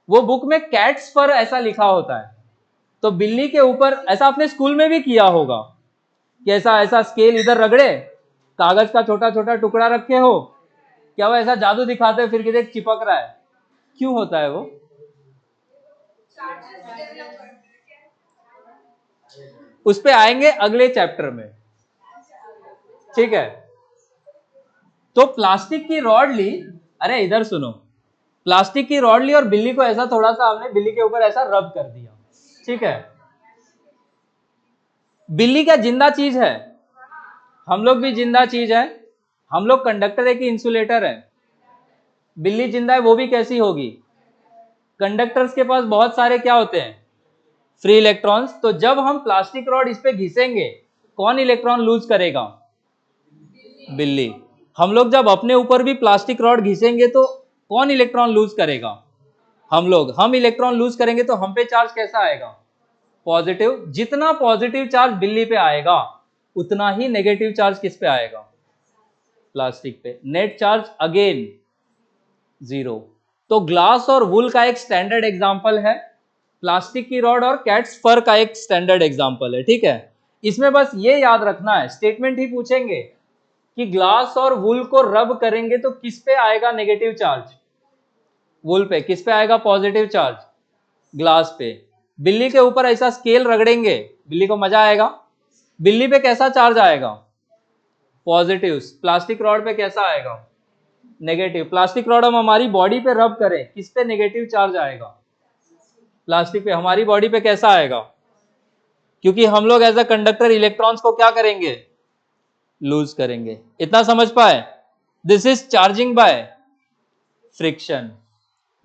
S1: वो बुक में कैट्स फर ऐसा लिखा होता है, तो बिल्ली के ऊपर, ऐसा आपने स्कूल में भी किया होगा कि ऐसा ऐसा स्केल इधर रगड़े, कागज का छोटा छोटा टुकड़ा रखे हो, क्या वो ऐसा जादू दिखाते हैं फिर किधर चिपक रहा है, क्यों होता है वो? उस पे आएंगे अगले चैप्टर में, ठीक है। तो प्लास्टिक की रॉड ली, अरे इधर सुनो, प्लास्टिक की रॉड ली और बिल्ली को ऐसा थोड़ा सा हमने बिल्ली के ऊपर ऐसा रब कर दिया, ठीक है। बिल्ली क्या जिंदा चीज है? हम लोग भी जिंदा चीज है, हम लोग कंडक्टर है कि इंसुलेटर है? बिल्ली जिंदा है, वो भी कैसी होगी, कंडक्टर्स के पास बहुत सारे क्या होते हैं, फ्री इलेक्ट्रॉन्स। तो जब हम प्लास्टिक रॉड इस पे घिसेंगे कौन इलेक्ट्रॉन लूज करेगा, बिल्ली। हम लोग जब अपने ऊपर भी प्लास्टिक रॉड घिसेंगे तो कौन इलेक्ट्रॉन लूज करेगा, हम लोग। हम इलेक्ट्रॉन लूज करेंगे तो हम पे चार्ज कैसा आएगा, पॉजिटिव। जितना पॉजिटिव चार्ज बिल्ली पे आएगा उतना ही नेगेटिव चार्ज किस पे आएगा, प्लास्टिक पे। Net charge again 0। तो ग्लास और वुल का एक स्टैंडर्ड एग्जांपल है, प्लास्टिक की रॉड और कैट्स फर का एक स्टैंडर्ड एग्जांपल है, ठीक है। इसमें बस ये याद रखना है, स्टेटमेंट ही पूछेंगे कि ग्लास और वुल को रब करेंगे तो किस पे आएगा नेगेटिव चार्ज, वुल पे। किस पे आएगा पॉजिटिव चार्ज, ग्लास पे। बिल्ली के ऊपर ऐसा स्केल रगड़ेंगे, बिल्ली को मजा आएगा, बिल्ली पे कैसा चार्ज आएगा, पॉजिटिव। प्लास्टिक रॉड पे कैसा आएगा, नेगेटिव। प्लास्टिक रॉड हम हमारी बॉडी पे रब करें, किस पे नेगेटिव चार्ज आएगा, प्लास्टिक पे। हमारी बॉडी पे कैसा आएगा, क्योंकि हम लोग एज अ कंडक्टर इलेक्ट्रॉन्स को क्या करेंगे, लूज करेंगे। इतना समझ पाए? This is charging by friction.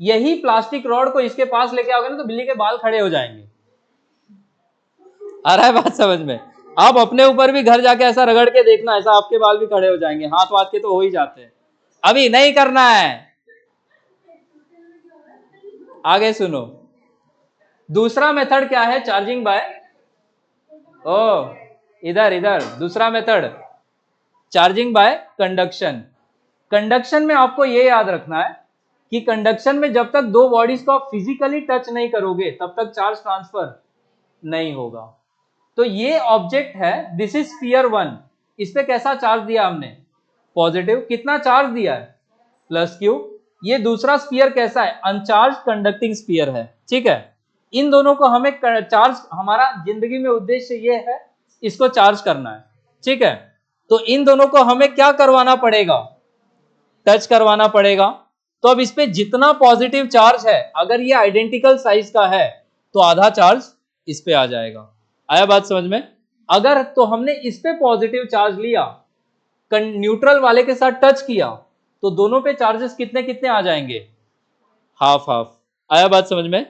S1: यही प्लास्टिक रॉड को इसके पास लेके आओगे ना तो बिल्ली के बाल खड़े हो जाएंगे। आ रहा है बात समझ में? आप अपने ऊपर भी घर जाके ऐसा रगड़ के देखना, ऐसा आपके बाल भी खड़े हो जाएंगे, हाथ वाथ के तो हो ही जाते हैं। अभी नहीं करना है, आगे सुनो। दूसरा मेथड क्या है चार्जिंग बाय, ओ इधर इधर, दूसरा method charging by conduction. Conduction में आपको ये याद रखना है कि कंडक्शन में जब तक दो बॉडीज को आप फिजिकली टच नहीं करोगे तब तक चार्ज ट्रांसफर नहीं होगा। तो ये ऑब्जेक्ट है, दिस इज स्फीयर 1, इस पे कैसा चार्ज दिया हमने, पॉजिटिव। कितना चार्ज दिया है, +Q। ये दूसरा स्फीयर कैसा है, अनचार्ज कंडक्टिंग स्फीयर है, ठीक है। इन दोनों को हमें चार्ज, हमारा जिंदगी में उद्देश्य ये है इसको चार्ज करना है, ठीक है। तो इन दोनों को हमें क्या करवाना पड़ेगा, टच करवाना पड़ेगा। तो अब इस पे जितना पॉजिटिव चार्ज है, अगर ये आइडेंटिकल साइज का है तो आधा चार्ज इस पे आ जाएगा। आया बात समझ में? अगर तो हमने इस पे पॉजिटिव चार्ज लिया न्यूट्रल वाले के साथ टच किया तो दोनों पे चार्जेस कितने कितने आ जाएंगे, हाफ हाफ। आया बात समझ में?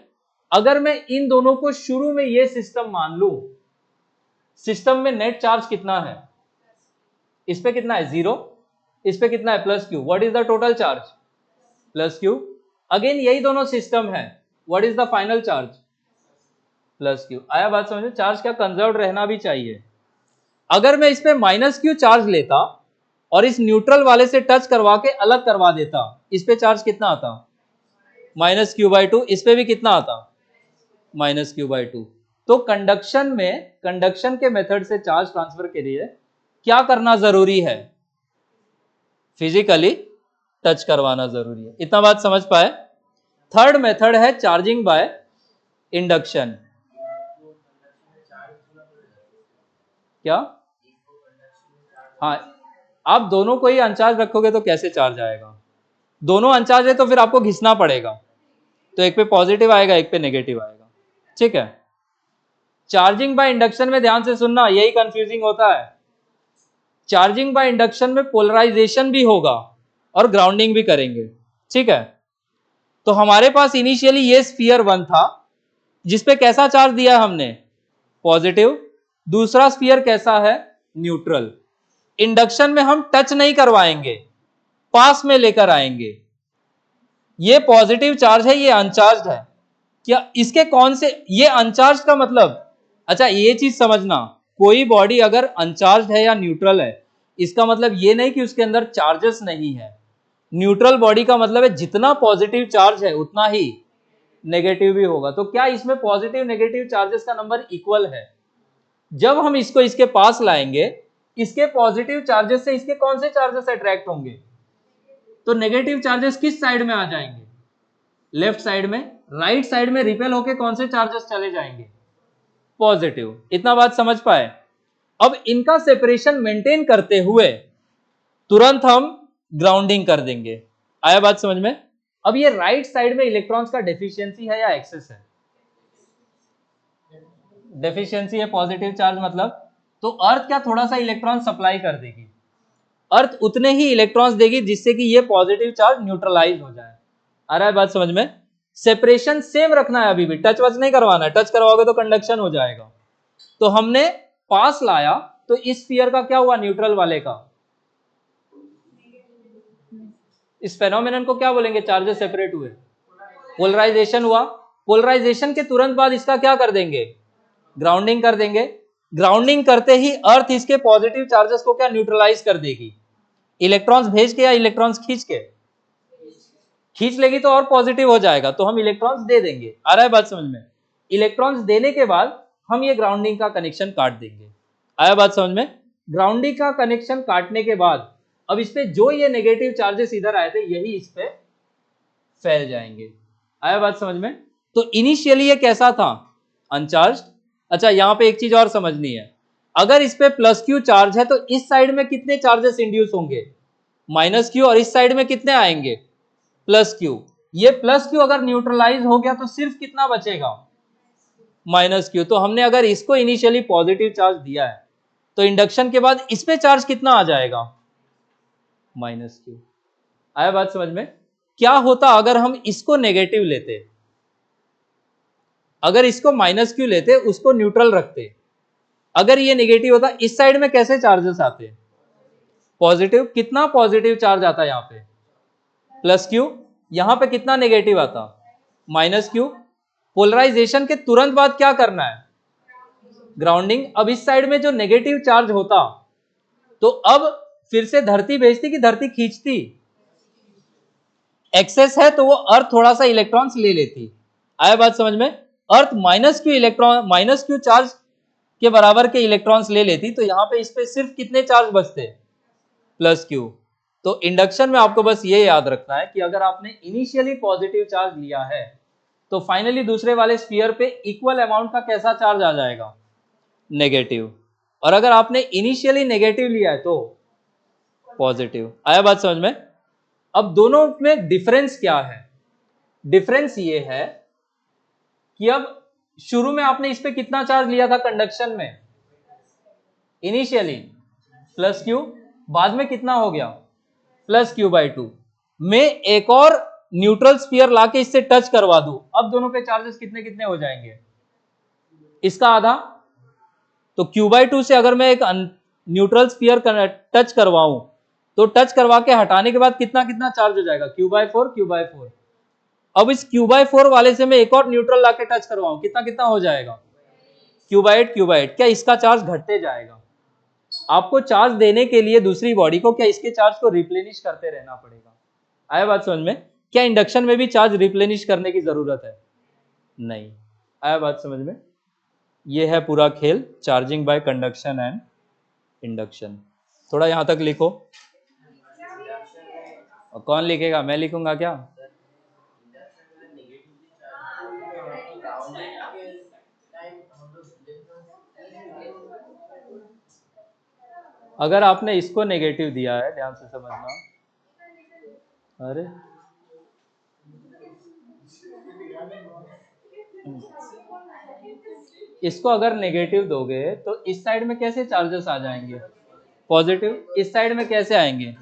S1: अगर मैं इन दोनों को शुरू में ये सिस्टम मान लू, सिस्टम में नेट चार्ज कितना है, इस पे कितना है 0, इस पे कितना है plus Q, what is the total charge plus Q. Again यही दोनों सिस्टम है, what is the final charge plus Q. आया बात समझ में? चार्ज क्या कंजर्व रहना भी चाहिए। अगर मैं इस पे माइनस क्यू चार्ज लेता और इस न्यूट्रल वाले से टच करवा के अलग करवा देता, इस पे चार्ज कितना आता, माइनस क्यू बाई टू, इस पे भी कितना आता, माइनस क्यू बाई टू। तो कंडक्शन में, कंडक्शन के मेथड से चार्ज ट्रांसफर के लिए क्या करना जरूरी है, फिजिकली टच करवाना जरूरी है। इतना बात समझ पाए? थर्ड मेथड है चार्जिंग बाय इंडक्शन। क्या? हाँ, आप दोनों को ही अनचार्ज रखोगे तो कैसे चार्ज आएगा, दोनों अनचार्ज है तो फिर आपको घिसना पड़ेगा, तो एक पे पॉजिटिव आएगा एक पे नेगेटिव आएगा, ठीक है। चार्जिंग बाय इंडक्शन में ध्यान से सुनना, यही कंफ्यूजिंग होता है। चार्जिंग बाय इंडक्शन में पोलराइजेशन भी होगा और ग्राउंडिंग भी करेंगे, ठीक है। तो हमारे पास इनिशियली ये स्फीयर 1 था जिसपे कैसा चार्ज दिया हमने, पॉजिटिव। दूसरा स्फीयर कैसा है, न्यूट्रल। इंडक्शन में हम टच नहीं करवाएंगे, पास में लेकर आएंगे। ये पॉजिटिव चार्ज है, ये अनचार्ज है। क्या इसके कौन से, ये अनचार्ज का मतलब, अच्छा ये चीज समझना, कोई बॉडी अगर अनचार्ज है या न्यूट्रल है, इसका मतलब ये नहीं कि उसके अंदर चार्जेस नहीं है। न्यूट्रल बॉडी का मतलब है जितना पॉजिटिव चार्ज है उतना ही नेगेटिव भी होगा। तो क्या इसमें पॉजिटिव नेगेटिव चार्जेस का नंबर इक्वल है? जब हम इसको इसके पास लाएंगे, इसके पॉजिटिव चार्जेस से इसके कौन से चार्जेस अट्रैक्ट होंगे, तो नेगेटिव चार्जेस किस साइड में आ जाएंगे, लेफ्ट साइड में। राइट साइड में रिपेल होके कौन से चार्जेस चले जाएंगे, पॉजिटिव। इतना बात समझ पाए? अब इनका सेपरेशन मेंटेन करते हुए तुरंत हम ग्राउंडिंग कर देंगे। आया बात समझ में? अब ये राइट साइड में इलेक्ट्रॉन्स का डेफिशिएंसी है या एक्सेस है, डेफिशिएंसी है, पॉजिटिव चार्ज मतलब। तो अर्थ क्या थोड़ा सा इलेक्ट्रॉन सप्लाई कर देगी, अर्थ उतने ही इलेक्ट्रॉन्स देगी जिससे कि ये पॉजिटिव चार्ज न्यूट्रलाइज हो जाए। आ रहा है बात समझ में? सेपरेशन सेम रखना है, अभी भी टच वच नहीं करवाना है, टच करवाओगे तो कंडक्शन हो जाएगा। तो हमने पास लाया तो इस स्फीयर का क्या हुआ, न्यूट्रल वाले का, इस फेनोमेनन को क्या बोलेंगे, चार्जेस सेपरेट हुए, पोलराइजेशन हुआ। पोलराइजेशन के तुरंत बाद इसका क्या कर देंगे, ग्राउंडिंग कर देंगे। ग्राउंडिंग करते ही अर्थ इसके पॉजिटिव चार्जेस को क्या न्यूट्रलाइज कर देगी, इलेक्ट्रॉन्स भेज के या इलेक्ट्रॉन्स खींच के, खींच लेगी तो और पॉजिटिव हो जाएगा, तो हम इलेक्ट्रॉन्स दे देंगे। आ रहा है बात समझ में? इलेक्ट्रॉन्स देने के बाद हम ये ग्राउंडिंग का कनेक्शन काट देंगे। आया बात समझ में? ग्राउंडिंग का कनेक्शन काटने के बाद अब इस पे जो ये नेगेटिव चार्जेस इधर आए थे यही इस पे फैल जाएंगे। आया बात समझ में? तो इनिशियली ये कैसा था, अनचार्ज। अच्छा यहां पे एक चीज और समझनी है, अगर इस पे प्लस क्यू चार्ज है तो इस साइड में कितने चार्जेस इंड्यूस होंगे, माइनस क्यू, और इस साइड में कितने आएंगे, प्लस क्यू। ये प्लस क्यू अगर न्यूट्रलाइज हो गया तो सिर्फ कितना बचेगा, माइनस क्यू। तो हमने अगर इसको इनिशियली पॉजिटिव चार्ज दिया है तो इंडक्शन के बाद इस पे चार्ज कितना आ जाएगा, माइनस क्यू। आया बात समझ में? क्या होता अगर हम इसको नेगेटिव लेते, अगर इसको माइनस क्यू लेते, उसको न्यूट्रल रखते, अगर ये नेगेटिव होता, इस साइड में कैसे चार्जेस आते, पॉजिटिव। कितना पॉजिटिव चार्ज आता है यहाँ पे, प्लस क्यू। यहां पे कितना नेगेटिव आता, माइनस क्यू। पोलराइजेशन के तुरंत बाद क्या करना है, ग्राउंडिंग। अब इस साइड में जो नेगेटिव चार्ज होता तो अब फिर से धरती भेजती कि धरती खींचती, एक्सेस है तो वो अर्थ थोड़ा सा इलेक्ट्रॉन्स ले लेती। आया बात समझ में? Earth minus Q electron, minus Q charge के बराबर के इलेक्ट्रॉन्स ले लेती, तो यहां पे इस पे सिर्फ कितने चार्ज बचते, प्लस क्यू। तो इंडक्शन में आपको बस ये याद रखना है कि अगर आपने इनिशियली पॉजिटिव चार्ज लिया है तो फाइनली दूसरे वाले स्फीयर पे इक्वल अमाउंट का कैसा चार्ज आ जाएगा, नेगेटिव। और अगर आपने इनिशियली नेगेटिव लिया है तो पॉजिटिव। आया बात समझ में? अब दोनों में डिफरेंस क्या है, डिफरेंस ये है कि अब शुरू में आपने इस पे कितना चार्ज लिया था कंडक्शन में, इनिशियली प्लस क्यू। बाद में कितना हो गया, प्लस क्यू बाई टू। मैं एक और न्यूट्रल स्फीयर लाके इससे टच करवा दूं, अब दोनों पे चार्जेस कितने कितने हो जाएंगे, इसका आधा। तो क्यू बाई टू से अगर मैं एक न्यूट्रल स्फीयर टच करवाऊं, तो टच करवा के हटाने के बाद कितना कितना चार्ज हो जाएगा, q by four, Q by four. अब इस क्यू बाई फोर वाले से मैं एक और न्यूट्रल लाके टच करवाऊं, कितना कितना हो जाएगा, q by eight, q by eight. क्या इसका चार्ज घटते जाएगा, आपको चार्ज देने के लिए दूसरी बॉडी को क्या इसके चार्ज को रिप्लेनिश करते रहना पड़ेगा। आया बात समझ में, क्या इंडक्शन में भी चार्ज रिप्लेनिश करने की जरूरत है, नहीं। आया बात समझ में, ये है पूरा खेल charging by conduction and induction. थोड़ा यहां तक लिखो। और कौन लिखेगा, मैं लिखूंगा क्या। अगर आपने इसको नेगेटिव दिया है, ध्यान से समझना। अरे इसको अगर नेगेटिव दोगे तो इस साइड में कैसे चार्जेस आ जाएंगे, पॉजिटिव। इस साइड में कैसे आएंगे,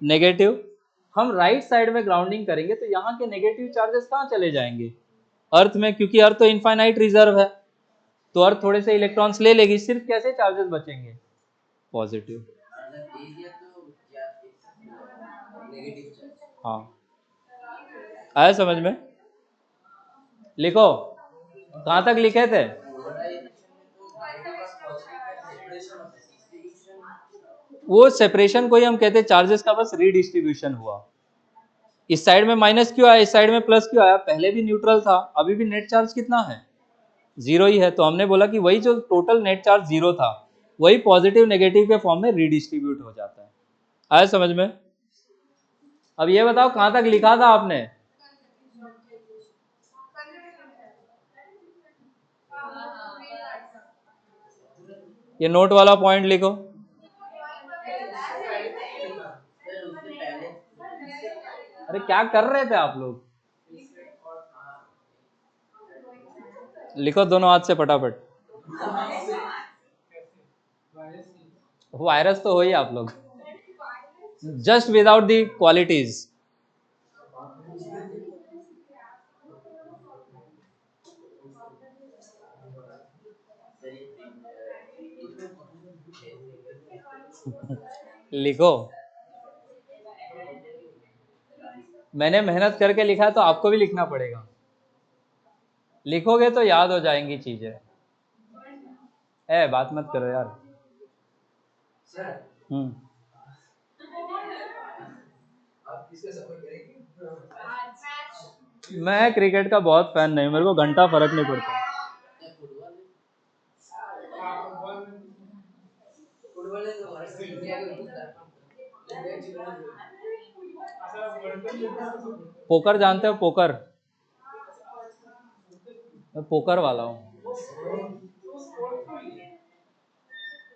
S1: नेगेटिव। हम राइट साइड में ग्राउंडिंग करेंगे तो यहाँ के नेगेटिव चार्जेस कहाँ चले जाएंगे, अर्थ में, क्योंकि अर्थ तो इनफाइनाइट रिजर्व है, तो अर्थ थोड़े से इलेक्ट्रॉन्स ले लेगी, सिर्फ कैसे चार्जेस बचेंगे, पॉजिटिव। हाँ, आया समझ में, लिखो। कहाँ तक लिखे थे, वो सेपरेशन को ही हम कहते हैं चार्जेस का बस रीडिस्ट्रीब्यूशन हुआ। इस साइड में माइनस क्यों आया, इस साइड में प्लस क्यों आया, पहले भी न्यूट्रल था, अभी भी नेट चार्ज कितना है, जीरो ही है। तो हमने बोला कि वही जो टोटल नेट चार्ज जीरो था, वही पॉजिटिव नेगेटिव के फॉर्म में रीडिस्ट्रीब्यूट हो जाता है। आया समझ में। अब ये बताओ कहां तक लिखा था आपने, ये नोट वाला पॉइंट लिखो। अरे क्या कर रहे थे आप लोग, लिखो दोनों हाथ से फटाफट। वायरस तो हो ही आप लोग, जस्ट विदाउट दी क्वालिटीज। लिखो, मैंने मेहनत करके लिखा है तो आपको भी लिखना पड़ेगा, लिखोगे तो याद हो जाएंगी चीजें। बात मत करो यार। हम्म, मैं क्रिकेट का बहुत फैन नहीं, मेरे को घंटा फर्क नहीं पड़ता। पोकर जानते हो, पोकर, मैं पोकर वाला हूँ।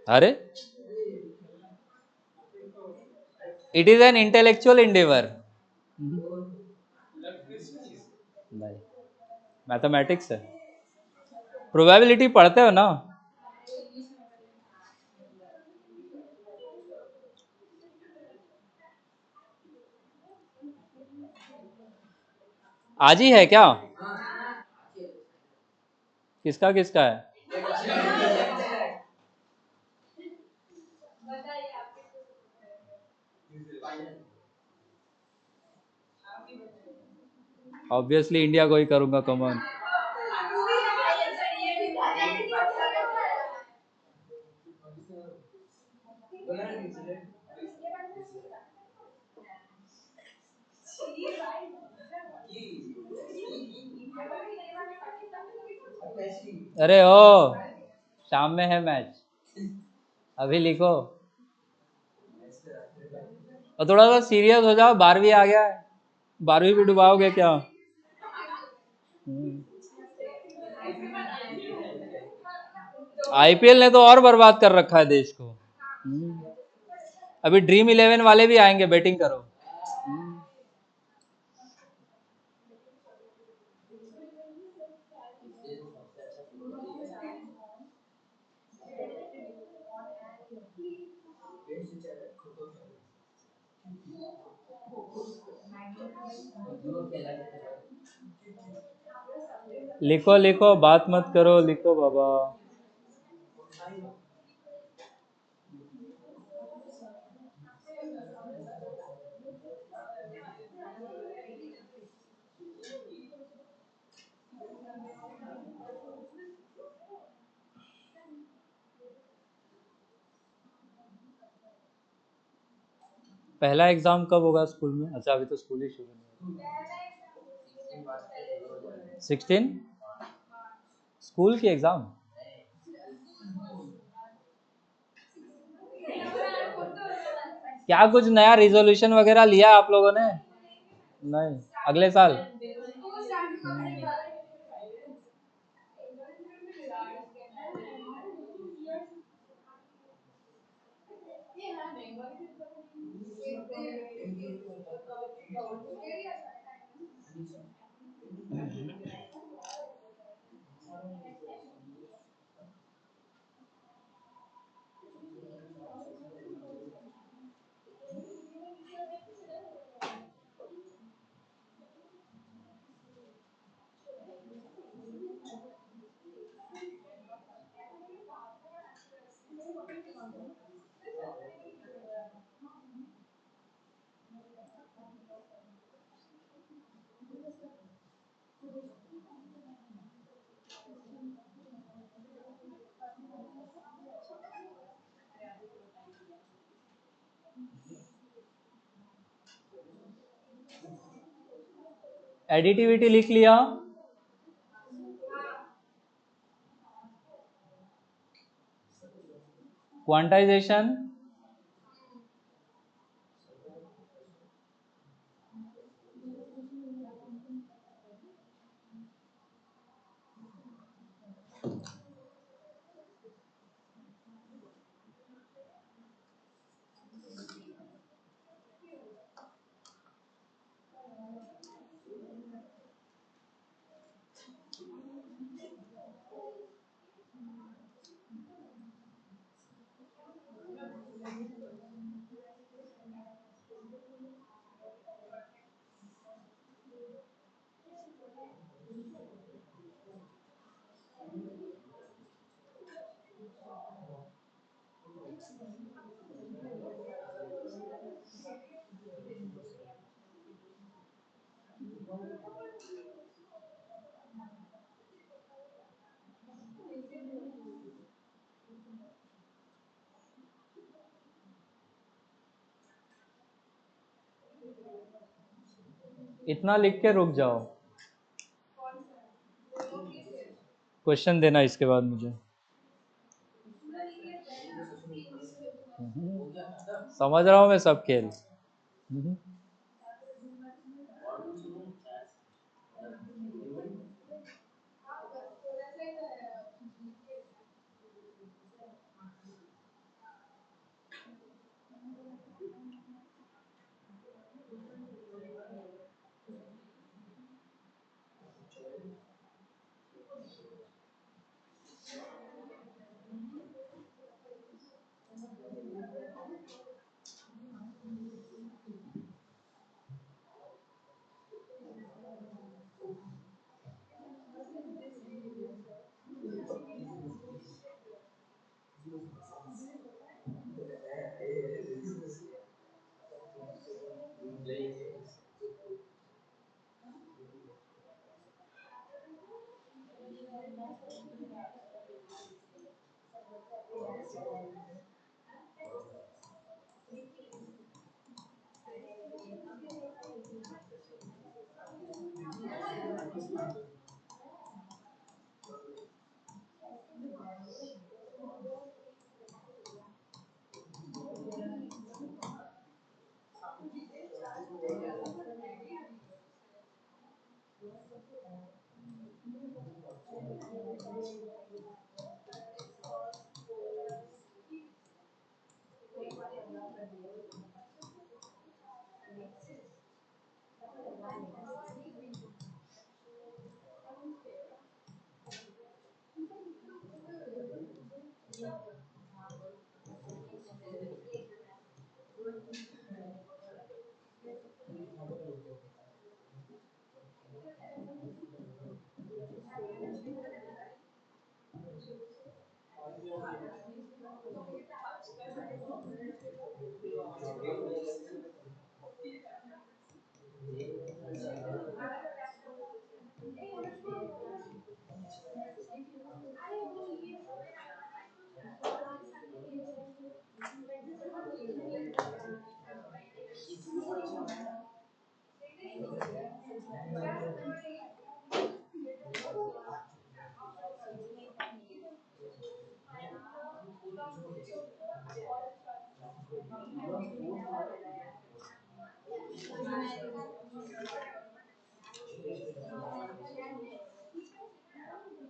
S1: अरे it is an intellectual Endeavour. नहीं, मैथमेटिक्स है, प्रोबेबिलिटी पढ़ते हो ना। आज ही है क्या, किसका किसका है, ऑब्वियसली इंडिया को ही करूंगा, कमान। अरे ओ, शाम में है मैच, अभी लिखो। और थोड़ा सा सीरियस हो जाओ, 12वीं आ गया है, 12वीं भी डुबाओगे क्या। आईपीएल ने तो और बर्बाद कर रखा है देश को। अभी ड्रीम 11 वाले भी आएंगे, बैटिंग करो। लिखो लिखो, बात मत करो, लिखो बाबा। पहला एग्जाम कब होगा स्कूल में? अच्छा, अभी तो स्कूल ही शुरू नहीं हुआ। 16 स्कूल की एग्जाम? क्या कुछ नया रिजोल्यूशन वगैरह लिया आप लोगों ने? नहीं, अगले साल। एडिटिविटी लिख लिया? क्वांटाइजेशन? इतना लिख के रुक जाओ, क्वेश्चन देना इसके बाद मुझे। समझ रहा हूँ मैं सब खेल।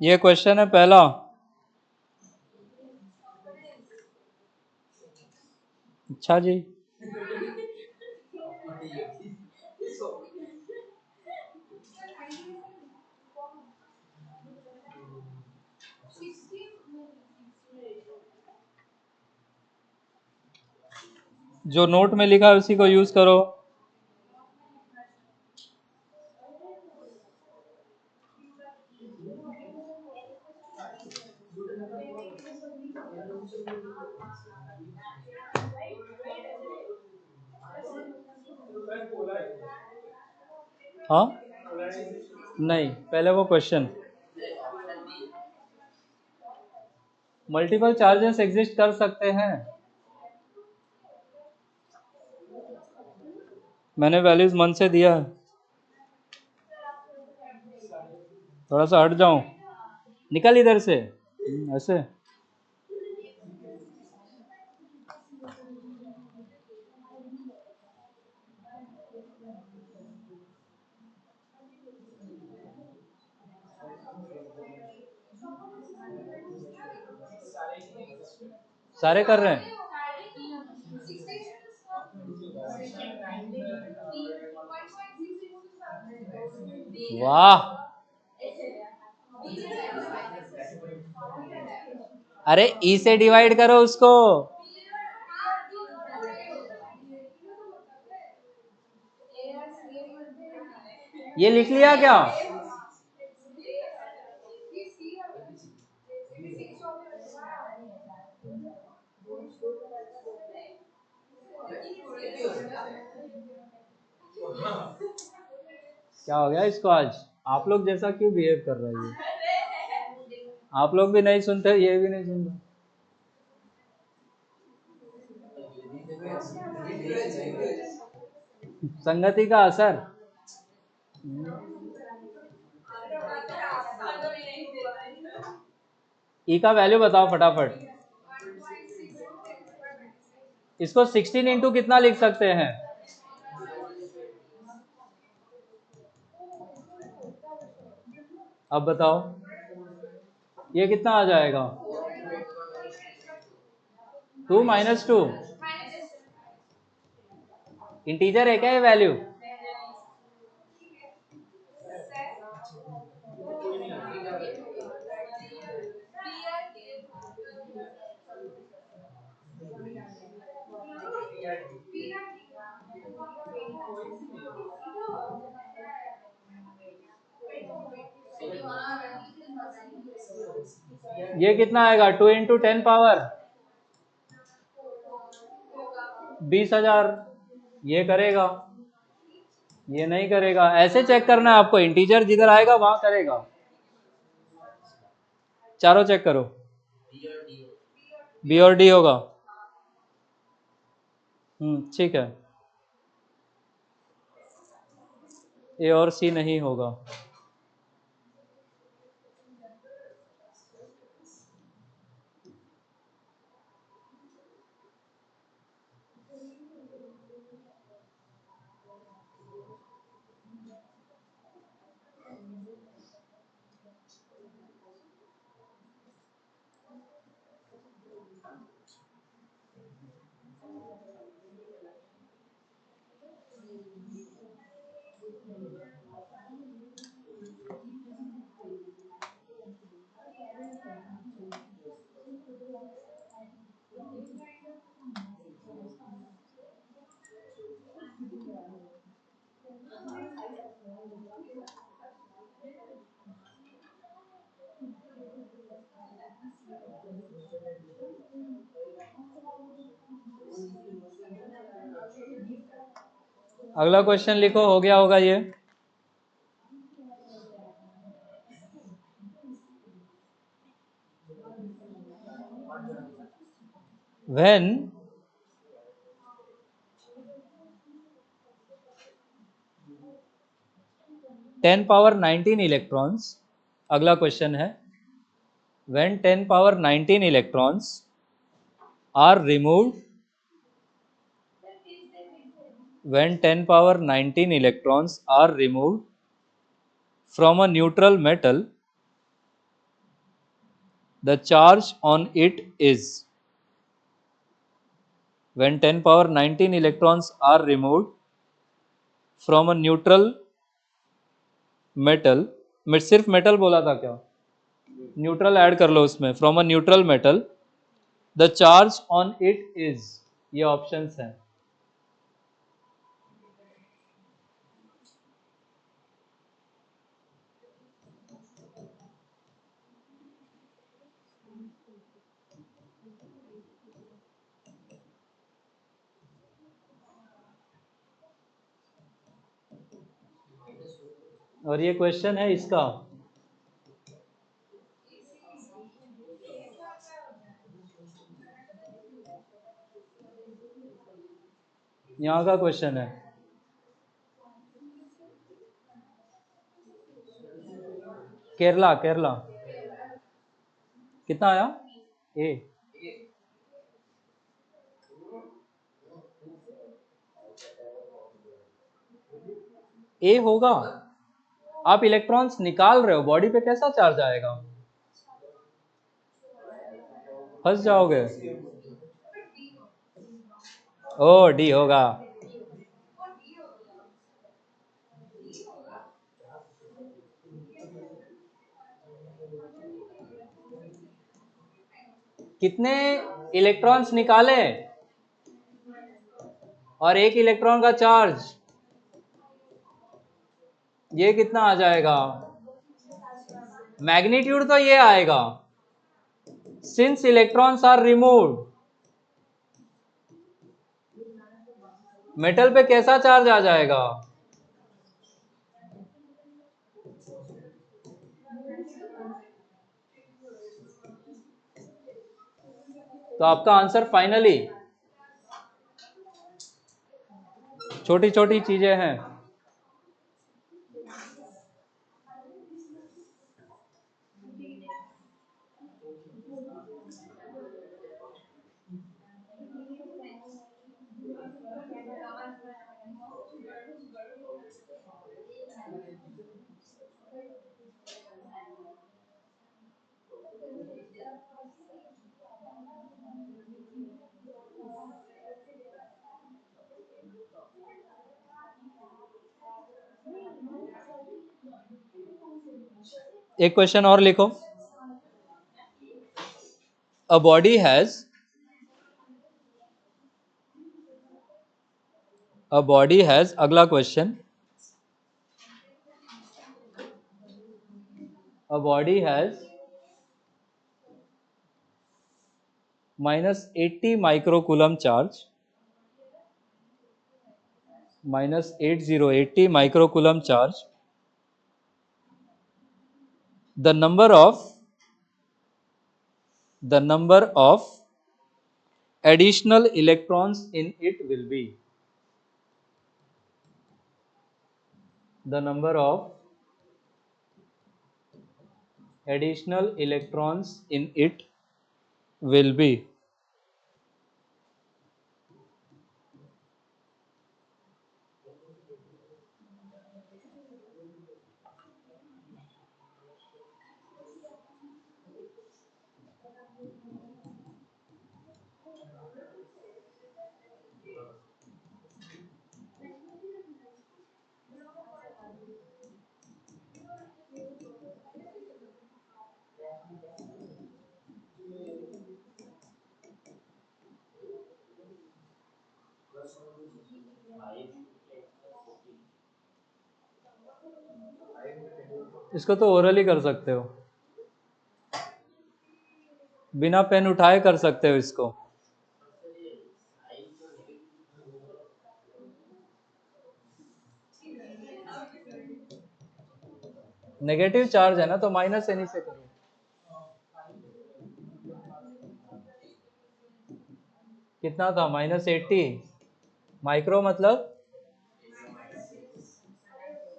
S1: ये क्वेश्चन है पहला। अच्छा जी, जो नोट में लिखा है उसी को यूज करो। हाँ, नहीं, पहले वो क्वेश्चन। मल्टीपल चार्जेस एग्जिस्ट कर सकते हैं। मैंने वैल्यूज मन से दिया है। थोड़ा सा हट जाऊं, निकल इधर से। ऐसे। सारे कर रहे हैं। वाह, अरे ई से डिवाइड करो उसको। ये लिख लिया क्या? क्या हो गया इसको आज? आप लोग जैसा क्यों बिहेव कर रहे हैं? आप लोग भी नहीं सुनते, ये भी नहीं सुनते। संगति का असर। ई का वैल्यू बताओ फटाफट। इसको 16 इंटू कितना लिख सकते हैं? अब बताओ, ये कितना आ जाएगा? 2 - 2। इंटीजर है क्या ये वैल्यू? ये कितना आएगा? 2 × 10⁻। 20,000। ये करेगा? ये नहीं करेगा। ऐसे चेक करना है आपको, इंटीजर जिधर आएगा वहां करेगा। चारों चेक करो। बी और डी होगा। ठीक है। ए और सी नहीं होगा। अगला क्वेश्चन लिखो, हो गया होगा ये। When 10⁻19 इलेक्ट्रॉन्स, अगला क्वेश्चन है, when 10⁻19 electrons are removed, when 10⁻19 electrons are removed from a neutral metal, the charge on it is, when 10 power 19 electrons are removed from a neutral metal, मैं सिर्फ मेटल बोला था क्या, न्यूट्रल ऐड कर लो उसमें, from a neutral metal the charge on it is, ये options हैं। और ये क्वेश्चन है इसका, यहाँ का क्वेश्चन है, केरला केरला। कितना आया ए, ए होगा। आप इलेक्ट्रॉन्स निकाल रहे हो, बॉडी पे कैसा चार्ज आएगा, फंस जाओगे। ओ डी होगा। कितने इलेक्ट्रॉन्स निकाले और एक इलेक्ट्रॉन का चार्ज, ये कितना आ जाएगा, मैग्नीट्यूड तो ये आएगा, since electrons are removed, metal पे कैसा चार्ज आ जाएगा, तो आपका आंसर फाइनली, छोटी छोटी चीजें हैं। एक क्वेश्चन और लिखो, a body has, a body has, अगला question, a body has -80 microcoulomb charge, -80 microcoulomb charge, the number of additional electrons in it will be, the number of additional electrons in it will be, इसको तो orally कर सकते हो, बिना pen उठाए कर सकते हो इसको। नेगेटिव चार्ज है ना, तो माइनस एनी से करो। कितना था, -80 माइक्रो मतलब,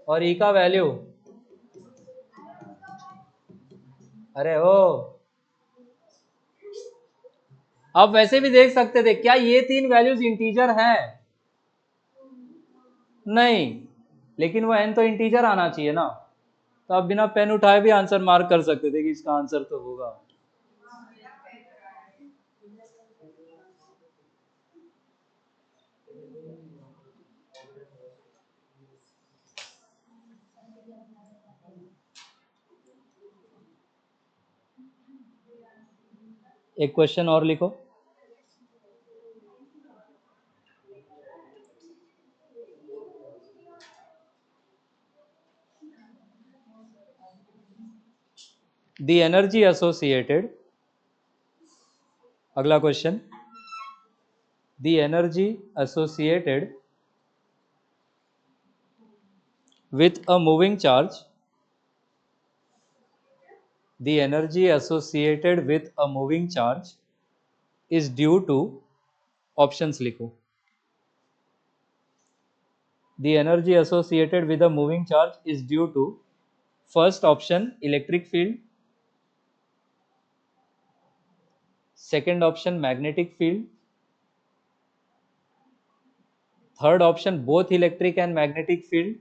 S1: और ई का वैल्यू, अरे ओ, आप वैसे भी देख सकते थे, क्या ये तीन वैल्यूज इंटीजर हैं, नहीं, लेकिन वो n तो इंटीजर आना चाहिए ना, तो आप बिना पेन उठाए भी आंसर मार्क कर सकते थे कि इसका आंसर तो होगा। एक क्वेश्चन और लिखो। द एनर्जी एसोसिएटेड, अगला question, the energy associated with a moving charge, the energy associated with a moving charge is due to, options लिखो। the energy associated with a moving charge is due to, first option electric field, second option magnetic field, third option both electric and magnetic field,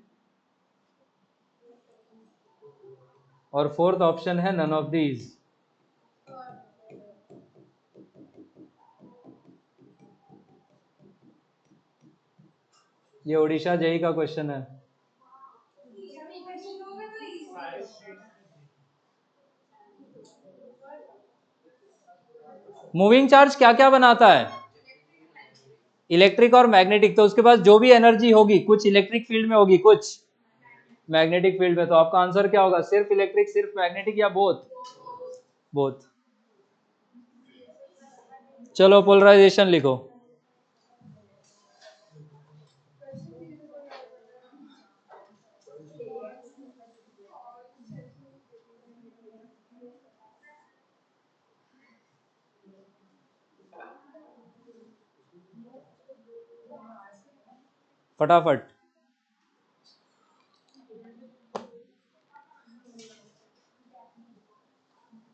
S1: और fourth option है none of these. ये Odisha JEE का question है। Moving charge क्या क्या बनाता है? Electric और मैग्नेटिक। तो उसके पास जो भी एनर्जी होगी कुछ इलेक्ट्रिक फील्ड में होगी, कुछ मैग्नेटिक फील्ड में। तो आपका आंसर क्या होगा? सिर्फ इलेक्ट्रिक, सिर्फ मैग्नेटिक, या बोथ? बोथ। चलो पोलराइजेशन लिखो। फटाफट।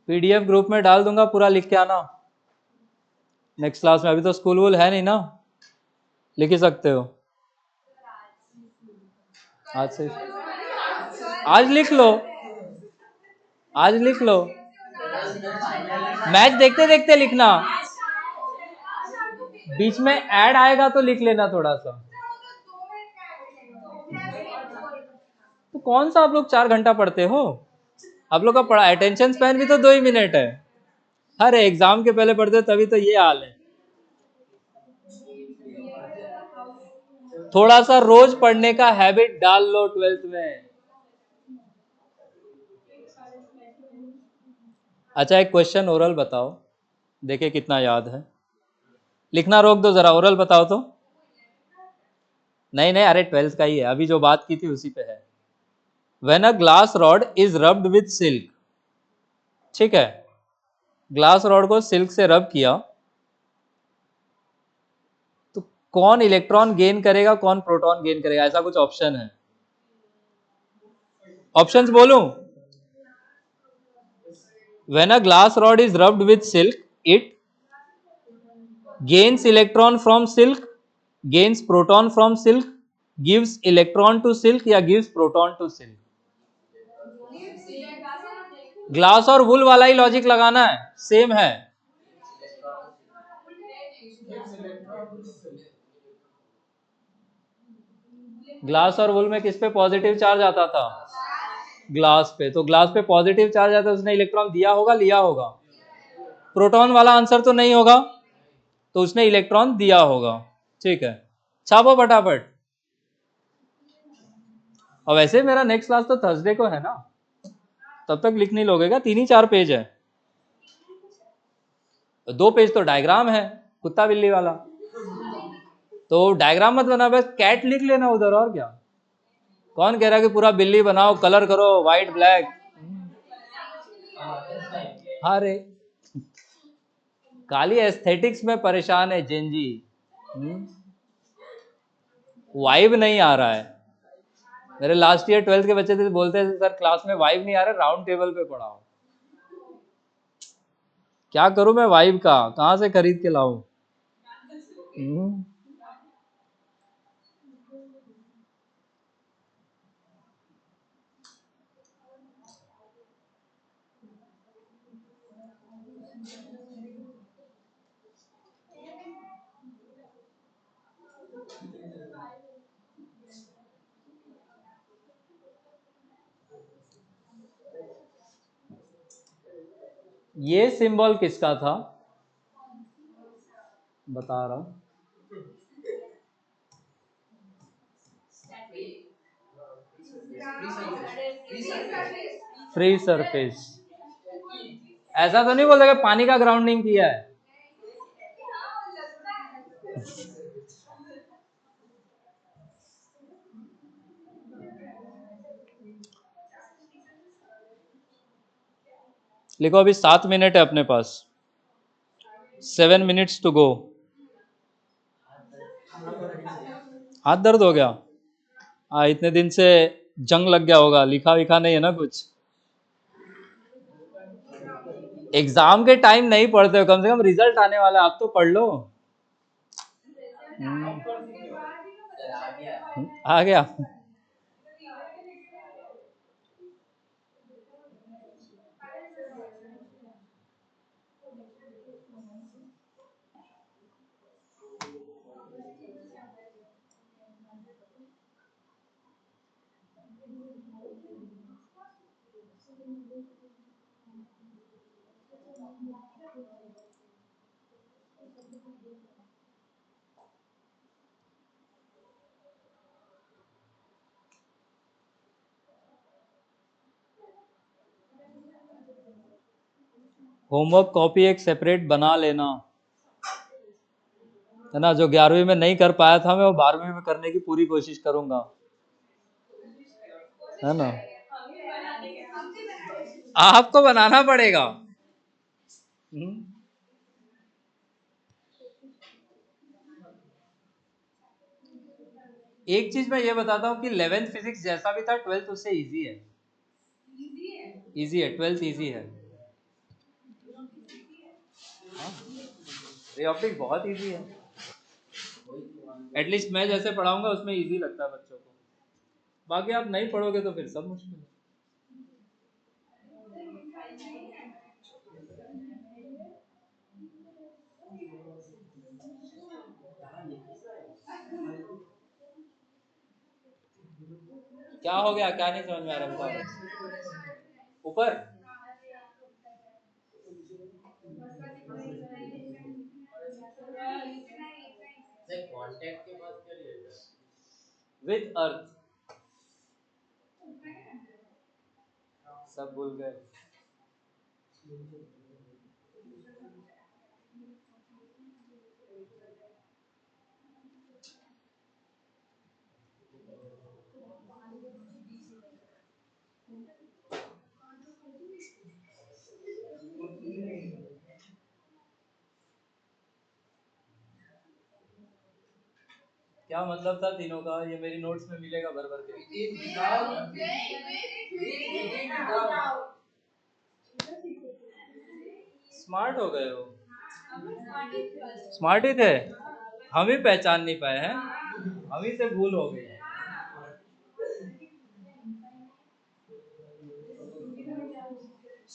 S1: पीडीएफ ग्रुप में डाल दूंगा, पूरा लिख के आना नेक्स्ट क्लास में। अभी तो स्कूल वूल है नहीं ना, लिख ही सकते हो आज से। आज लिख लो, आज लिख लो। मैच देखते देखते लिखना, बीच में ऐड आएगा तो लिख लेना थोड़ा सा। तो कौन सा आप लोग 4 घंटा पढ़ते हो? आप लोग का पढ़ा अटेंशन स्पैन भी तो 2 ही मिनट है। अरे एग्जाम के पहले पढ़ते हो तभी तो ये हाल है। थोड़ा सा रोज पढ़ने का हैबिट डाल लो 12th में। अच्छा एक क्वेश्चन ओरल बताओ, देखे कितना याद है। लिखना रोक दो जरा, ओरल बताओ तो। नहीं नहीं, अरे 12th का ही है, अभी जो बात की थी उसी पे है। When a glass rod is rubbed with silk, ठीक है, ग्लास रॉड को सिल्क से रब किया तो कौन इलेक्ट्रॉन गेन करेगा, कौन प्रोटॉन गेन करेगा? ऐसा कुछ ऑप्शन है। ऑप्शंस बोलूं? When a glass rod is rubbed with silk, it gains electron from silk, gains proton from silk, gives electron to silk, या gives proton to silk? Glass और वुल वाला ही लॉजिक लगाना है, सेम है। ग्लास और वुल में किस पे पॉजिटिव चार्ज आता था? ग्लास पे। तो ग्लास पे पॉजिटिव चार्ज आता है, उसने इलेक्ट्रॉन दिया होगा, लिया होगा? प्रोटॉन वाला आंसर तो नहीं होगा, तो उसने इलेक्ट्रॉन दिया होगा। ठीक है, छापो फटाफट। और वैसे मेरा नेक्स्ट क्लास तो थर्सडे को है ना, तब तक लिख नहीं लोगे क्या? 3 ही 4 पेज है। 2 पेज तो डायग्राम है, कुत्ता बिल्ली वाला। तो डायग्राम मत बना, बस कैट लिख लेना उधर, और क्या। कौन कह रहा है कि पूरा बिल्ली बनाओ, कलर करो व्हाइट ब्लैक? अरे काली एस्थेटिक्स में परेशान है जेंजी, वाइब नहीं आ रहा है। मेरे लास्ट ईयर 12th के बच्चे थे, बोलते थे सर क्लास में वाइब नहीं आ रहा, राउंड टेबल पे पढ़ाओ। क्या करूं मैं वाइब का, कहां से खरीद के लाऊं? ये सिंबल किसका था? बता रहा हूँ। फ्री सरफेस, ऐसा तो नहीं बोल रहे कि पानी का ग्राउंडिंग किया है। लिखो अभी 7 मिनट है अपने पास, 7 minutes टू गो। हाथ दर्द हो गया? हाँ, इतने दिन से जंग लग गया होगा, लिखा विखा नहीं है ना कुछ। एग्जाम के टाइम नहीं पढ़ते हो, कम से कम रिजल्ट आने वाला है, आप तो पढ़ लो। आ गया। होमवर्क कॉपी एक सेपरेट बना लेना, है ना। जो 11वीं में नहीं कर पाया था मैं, वो 12वीं में करने की पूरी कोशिश करूंगा, है ना। आपको बनाना पड़ेगा। एक चीज मैं ये बताता हूँ कि 11th फिजिक्स जैसा भी था, 12th उससे इजी है। इजी है, 12th इजी है। रे ऑप्टिक्स बहुत इजी है, एटलीस्ट मैं जैसे पढ़ाऊंगा उसमें इजी लगता है बच्चों को। बाकी आप नहीं पढ़ोगे तो फिर सब मुश्किल है। क्या हो गया, क्या नहीं समझ में आ रहा, बताओ। ऊपर विथ अर्थ, सब भूल गए। क्या मतलब था तीनों का, ये मेरी नोट्स में मिलेगा भर भर के। स्मार्ट हो गए हो, स्मार्ट ही थे, हम ही पहचान नहीं पाए हैं, हम ही से भूल हो गई।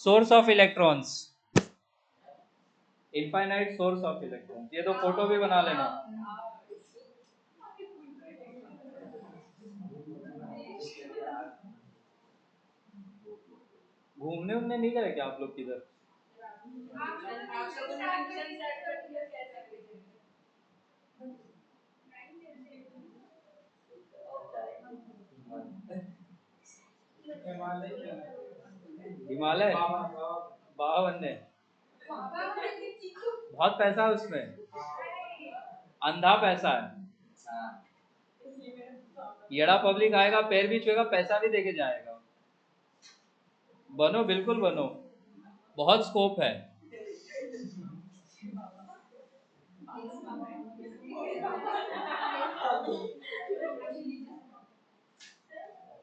S1: Source of electrons, infinite source of electrons, ये तो फोटो भी बना लेना। घूमने उमने नहीं गए क्या आप लोग किधर? हिमालय, बाबा बनने, बहुत पैसा है उसमें, अंधा पैसा है। येड़ा पब्लिक आएगा, पैर भी छुएगा, पैसा भी देके जाएगा। बनो, बिल्कुल बनो, बहुत स्कोप है।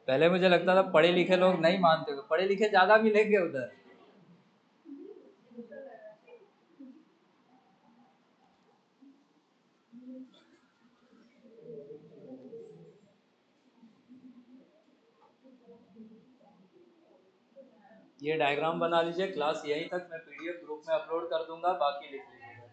S1: पहले मुझे लगता था पढ़े लिखे लोग नहीं मानते, पढ़े लिखे ज्यादा मिलेंगे उधर। ये डायग्राम बना लीजिए, क्लास यहीं तक, मैं पीडीएफ ग्रुप में अपलोड कर दूंगा, बाकी लिख लीजिएगा।